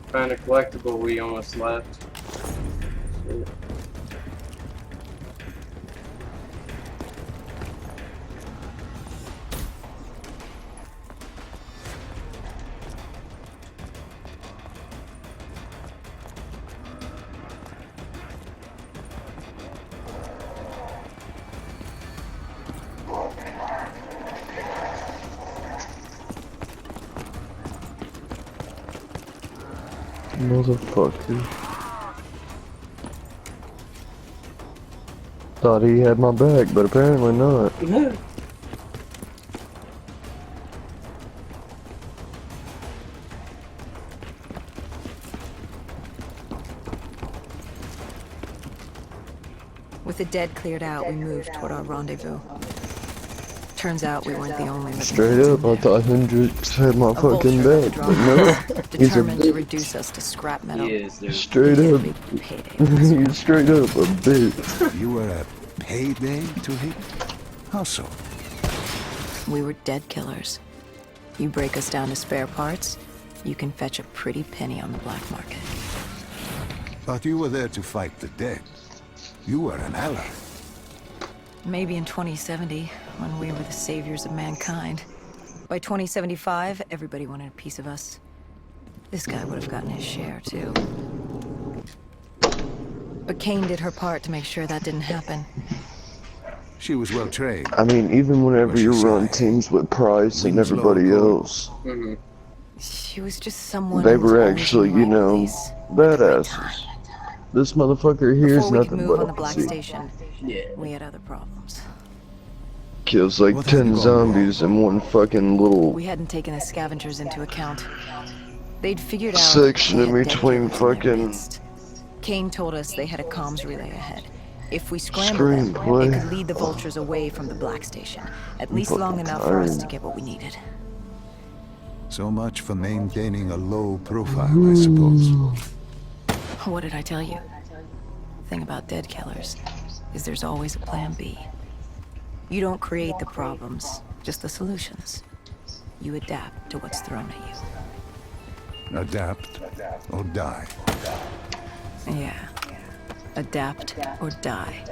Found a collectible we almost left. Shit. Motherfucker. Thought he had my back, but apparently not. With the dead cleared out, we moved toward our rendezvous. Turns out we weren't the only living Straight things up, in I there. thought Hendrix had my A fucking vulture back, that but no, dropped he's a determined to reduce us to scrap metal. He is, dude. straight Get a up, big payday. he's straight up a bitch. You were a payday to him? How so? We were dead killers. You break us down to spare parts, you can fetch a pretty penny on the black market. But you were there to fight the dead. You were an ally. Maybe in 2070, when we were the saviors of mankind. By 2075, everybody wanted a piece of us. This guy would have gotten his share, too. But Kane did her part to make sure that didn't happen. She was well trained. I mean, even whenever What'd you she run say? teams with Price and Winslow everybody Cole. else, Mm-hmm. She was just someone they who was were always actually, in the you right know, place at the right badasses. time. This motherfucker here is Before we could nothing move but on the a Black pussy. Station, Yeah. we had other problems. Kills like What had 10 gone zombies in one fucking little We hadn't taken the scavengers into account. They'd figured out section they in had dead between killers in their fucking midst. Kane told us they had a comms relay ahead. If we scrambled them, Screenplay. it could lead the vultures away from the Black Station. At least long fucking enough for us to tired. get what we needed. So much for maintaining a low profile, I suppose. What did I tell you? Thing about dead killers is there's always a plan B. You don't create the problems, just the solutions. You adapt to what's thrown at you. Adapt or die. Yeah. Adapt or die.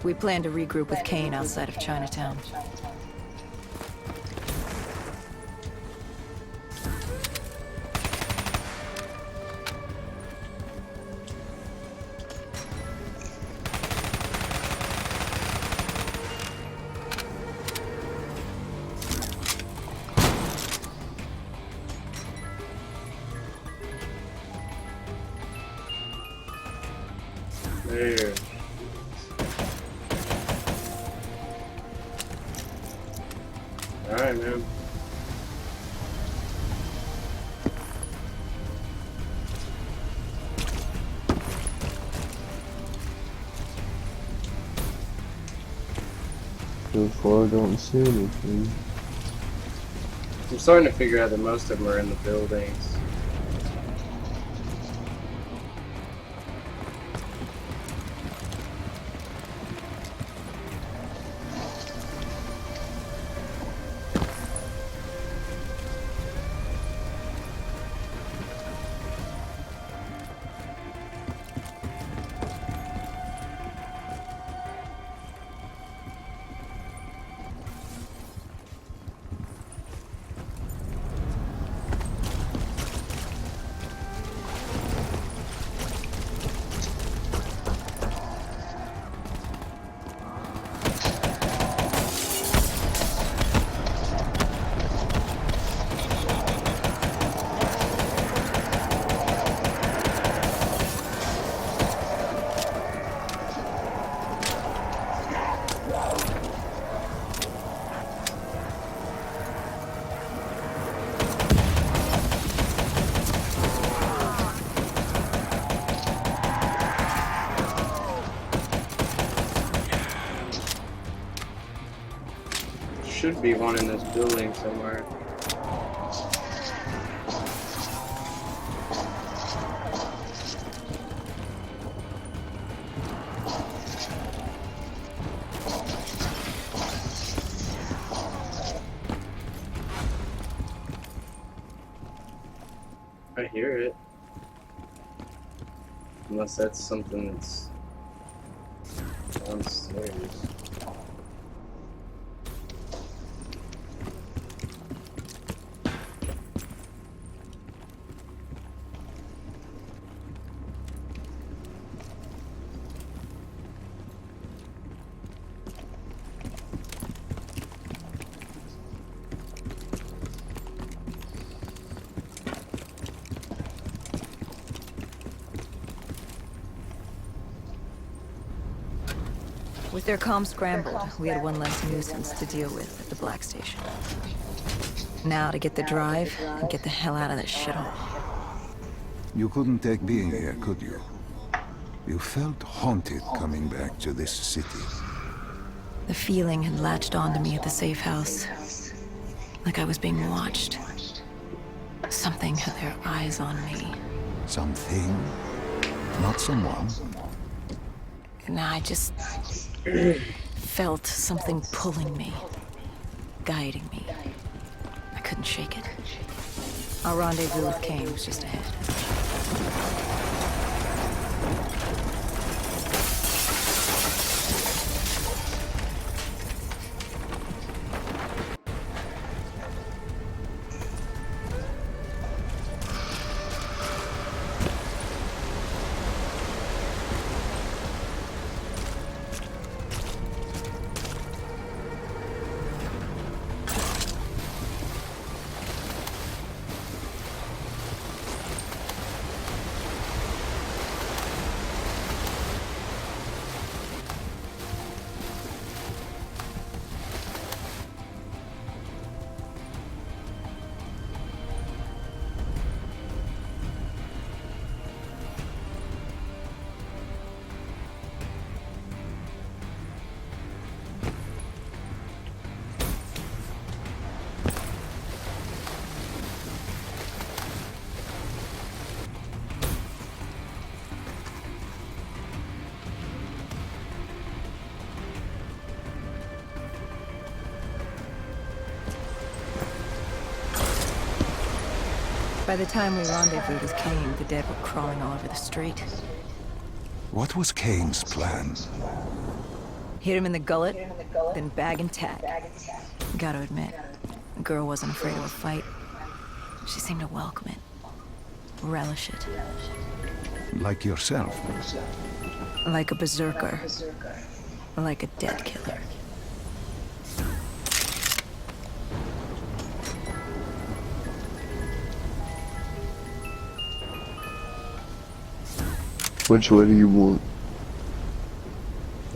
We plan to regroup with Kane outside of Chinatown. There. Alright, man. So far, I don't see anything. I'm starting to figure out that most of them are in the buildings. Should be one in this building somewhere. I hear it. Unless that's something that's downstairs. With their comms scrambled, we had one less nuisance to deal with at the Black Station. Now to get the drive and get the hell out of this shithole. You couldn't take being here, could you? You felt haunted coming back to this city. The feeling had latched onto me at the safe house. Like I was being watched. Something had their eyes on me. Something, not someone. And I just felt something pulling me, guiding me. I couldn't shake it. Our rendezvous with Kane was just ahead. By the time we rendezvoused with Kane, the dead were crawling all over the street. What was Kane's plan? Hit him in the gullet, then bag and tag. Gotta admit, the girl wasn't afraid of a fight. She seemed to welcome it, relish it. Like yourself. Like a berserker. Like a dead killer. Which way do you want?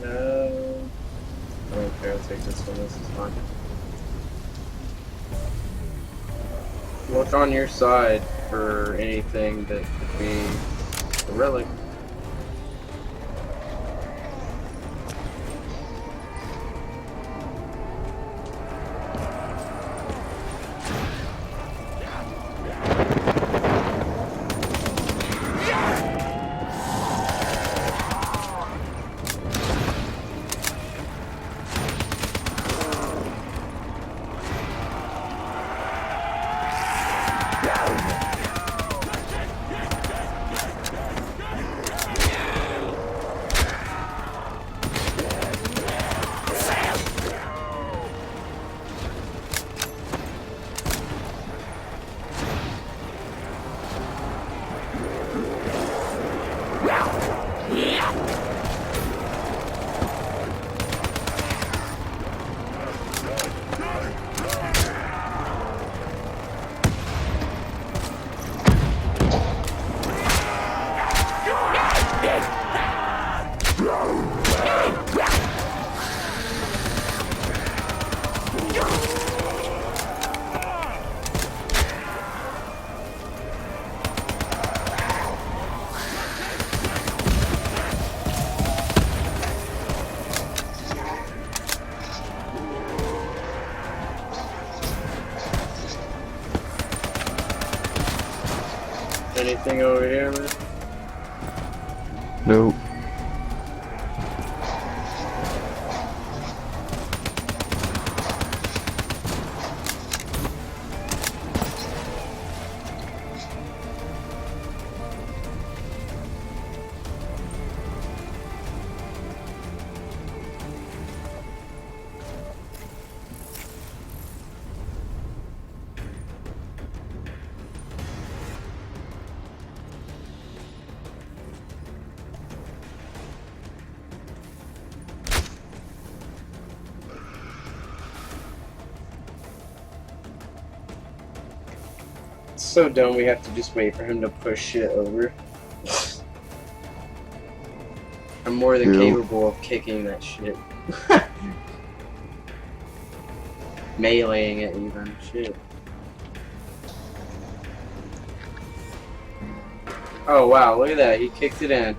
Okay, I'll take this one. This is fine. Look on your side for anything that could be a relic. Anything over here, man? Nope. It's so dumb we have to just wait for him to push shit over. I'm more than Yeah. capable of kicking that shit. Meleeing it even. Shit. Oh wow, look at that. He kicked it in.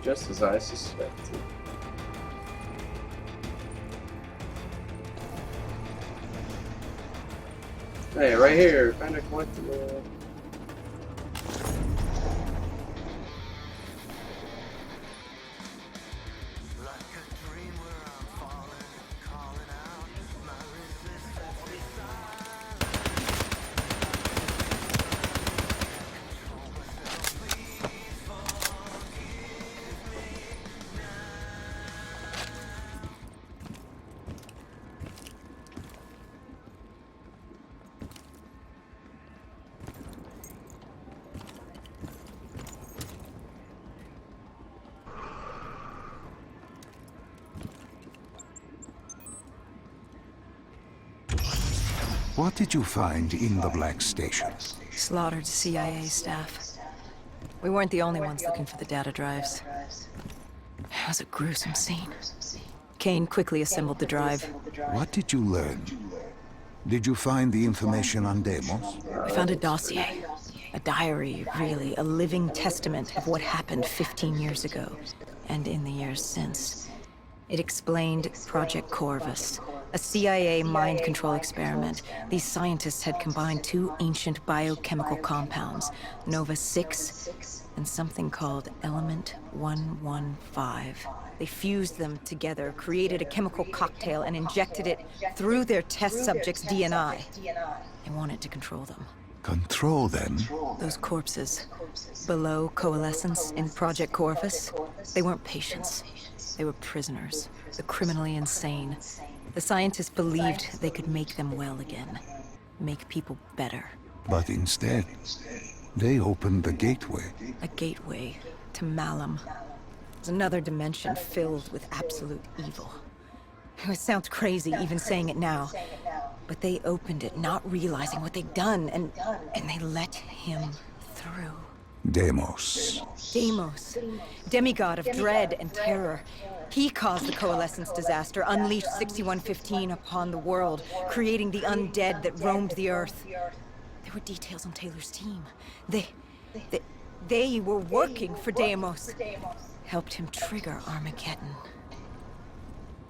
Just as I suspected. Hey, right here. Find a collectible. What did you find in the Black Station? Slaughtered CIA staff. We weren't the only ones looking for the data drives. It was a gruesome scene. Kane quickly assembled the drive. What did you learn? Did you find the information on Deimos? We found a dossier. A diary, really. A living testament of what happened 15 years ago. And in the years since. It explained Project Corvus. A CIA mind control experiment. These scientists had combined two ancient biochemical compounds, Nova 6 and something called Element 115. They fused them together, created a chemical cocktail, and injected it through their test subjects' DNI. They wanted to control them. Control them? Those corpses, below coalescence in Project Corvus, they weren't patients. They were prisoners, the criminally insane. The scientists believed they could make them well again. Make people better. But instead, they opened the gateway. A gateway to Malum. It's another dimension filled with absolute evil. It sounds crazy even saying it now. But they opened it not realizing what they'd done, and they let him through. Deimos. Deimos, demigod of dread and terror. He caused the coalescence disaster, unleashed 6115 upon the world, creating the undead that roamed the earth. There were details on Taylor's team. They were working for Deimos. Helped him trigger Armageddon.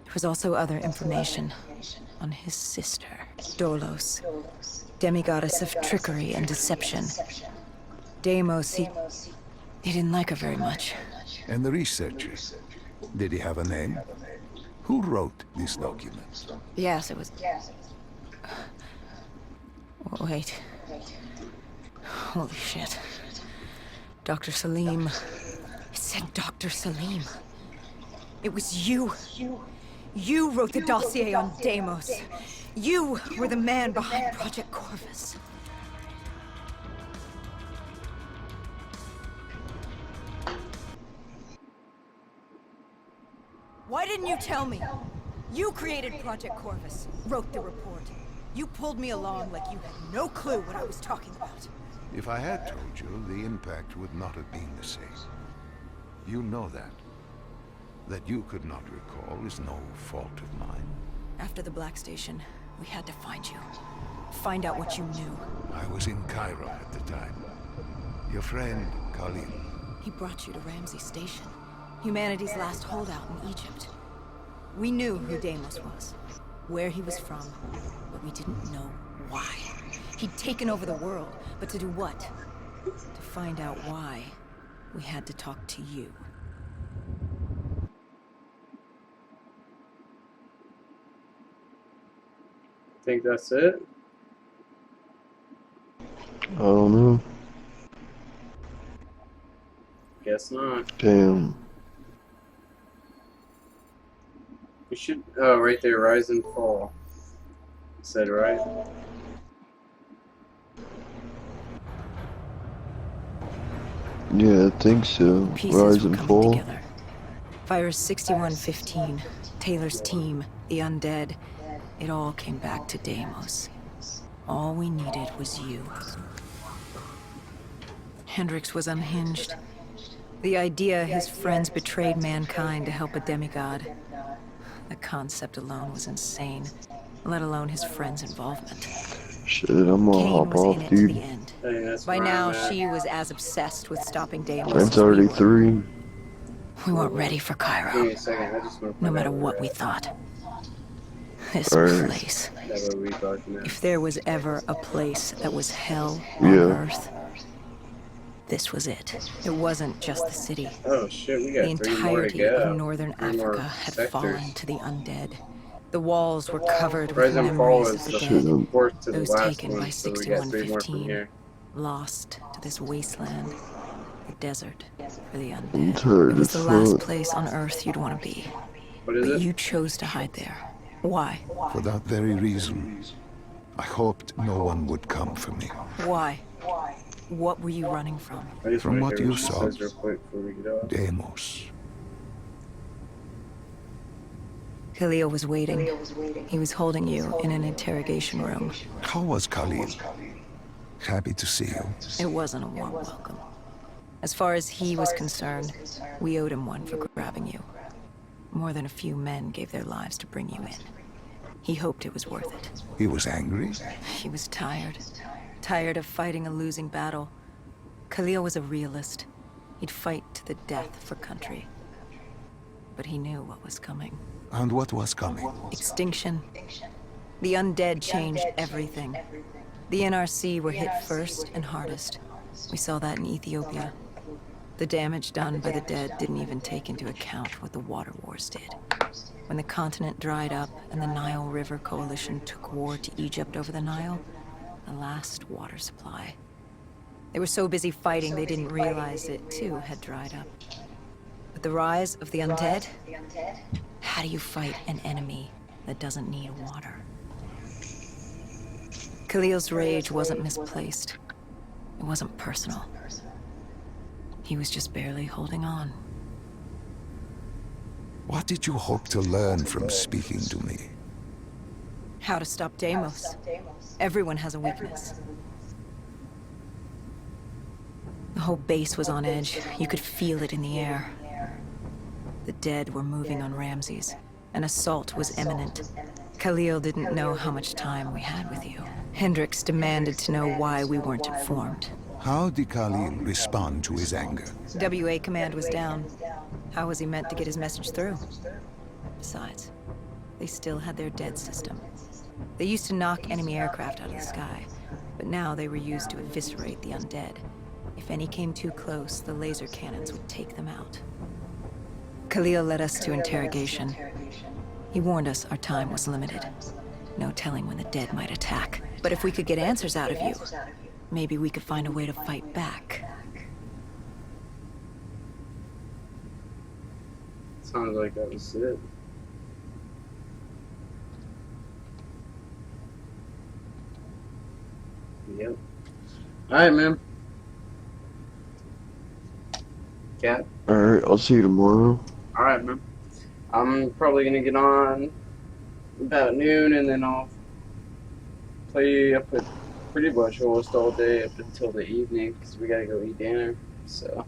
There was also other information on his sister, Dolos, demigoddess of trickery and deception. Deimos, he didn't like her very much. And the researcher? Did he have a name? Who wrote this document? Yes, it was... Wait. Holy shit. Dr. Salim. It said Dr. Salim. It was you. You wrote the dossier on Deimos. You were the man behind Project Corvus. Why didn't you tell me? You created Project Corvus, wrote the report. You pulled me along like you had no clue what I was talking about. If I had told you, the impact would not have been the same. You know that. That you could not recall is no fault of mine. After the Black Station, we had to find you. Find out what you knew. I was in Cairo at the time. Your friend, Khalil. He brought you to Ramsey Station. Humanity's last holdout in Egypt. We knew who Deimos was, where he was from, but we didn't know why. He'd taken over the world, but to do what? To find out why, we had to talk to you. Think that's it? I don't know. Guess not. Damn. We should. Oh, right there, rise and fall. Said right. Yeah, I think so. Pieces Rise were and coming fall. together. Virus 6115, Taylor's team, the undead. It all came back to Deimos. All we needed was you. Hendricks was unhinged. The idea his friends betrayed mankind to help a demigod. The concept alone was insane, let alone his friends' involvement. Shit, I'm gonna Kane hop was in off, it to the dude. end. Hey, that's By where now, I'm at. she was as obsessed with stopping Deimos. It's as we already were. 3. We weren't ready for Give me Cairo, a second. I just want to no matter what we thought. This Alright. place. That's what we talking about. If there was ever a place that was hell on Yeah. Earth, this was it. It wasn't just the city. Oh shit, we The got 3 more to entirety go. of northern 3 more Africa had sectors. fallen to the undead. The walls were covered with Present Fall memories is of the the Shit, dead, fourth to the those last taken by one, so we got 3 more from 6115, here. lost to this wasteland, the desert for the I'm undead. tired It was as the last fuck. place on Earth you'd want to be, What is but it? you chose to hide there. Why? For that very reason, I hoped no one would come for me. Why? What were you running from? I just From wanna what hear you she saw. says real quick before we get off. Deimos. Khalil was waiting. He was holding you in an interrogation room. How was Khalil? Happy to see you. It wasn't a warm welcome. As far as he was concerned, we owed him one for grabbing you. More than a few men gave their lives to bring you in. He hoped it was worth it. He was angry. He was tired. Tired of fighting a losing battle. Khalil was a realist. He'd fight to the death for country. But he knew what was coming. And what was coming? Extinction. The undead changed everything. The NRC were hit first and hardest. We saw that in Ethiopia. The damage done by the dead didn't even take into account what the water wars did. When the continent dried up and the Nile River Coalition took war to Egypt over the Nile, the last water supply. They were so busy fighting they didn't realize it too had dried up. With the rise of the undead, how do you fight an enemy that doesn't need water? Khalil's rage wasn't misplaced. It wasn't personal. He was just barely holding on. What did you hope to learn from speaking to me? How to stop Deimos. Everyone has a weakness. The whole base was on edge. You could feel it in the air. The dead were moving on Ramses. An assault was imminent. Khalil didn't know how much time we had with you. Hendricks demanded to know why we weren't informed. How did Khalil respond to his anger? WA command was down. How was he meant to get his message through? Besides, they still had their dead system. They used to knock enemy aircraft out of the sky, but now they were used to eviscerate the undead. If any came too close, the laser cannons would take them out. Khalil led us to interrogation. He warned us our time was limited. No telling when the dead might attack. But if we could get answers out of you, maybe we could find a way to fight back. Sounds like that was it. Yep. Alright, man. Cat. Alright, I'll see you tomorrow. Alright, man. I'm probably gonna get on about noon and then I'll play up at pretty much almost all day up until the evening because we gotta go eat dinner. So,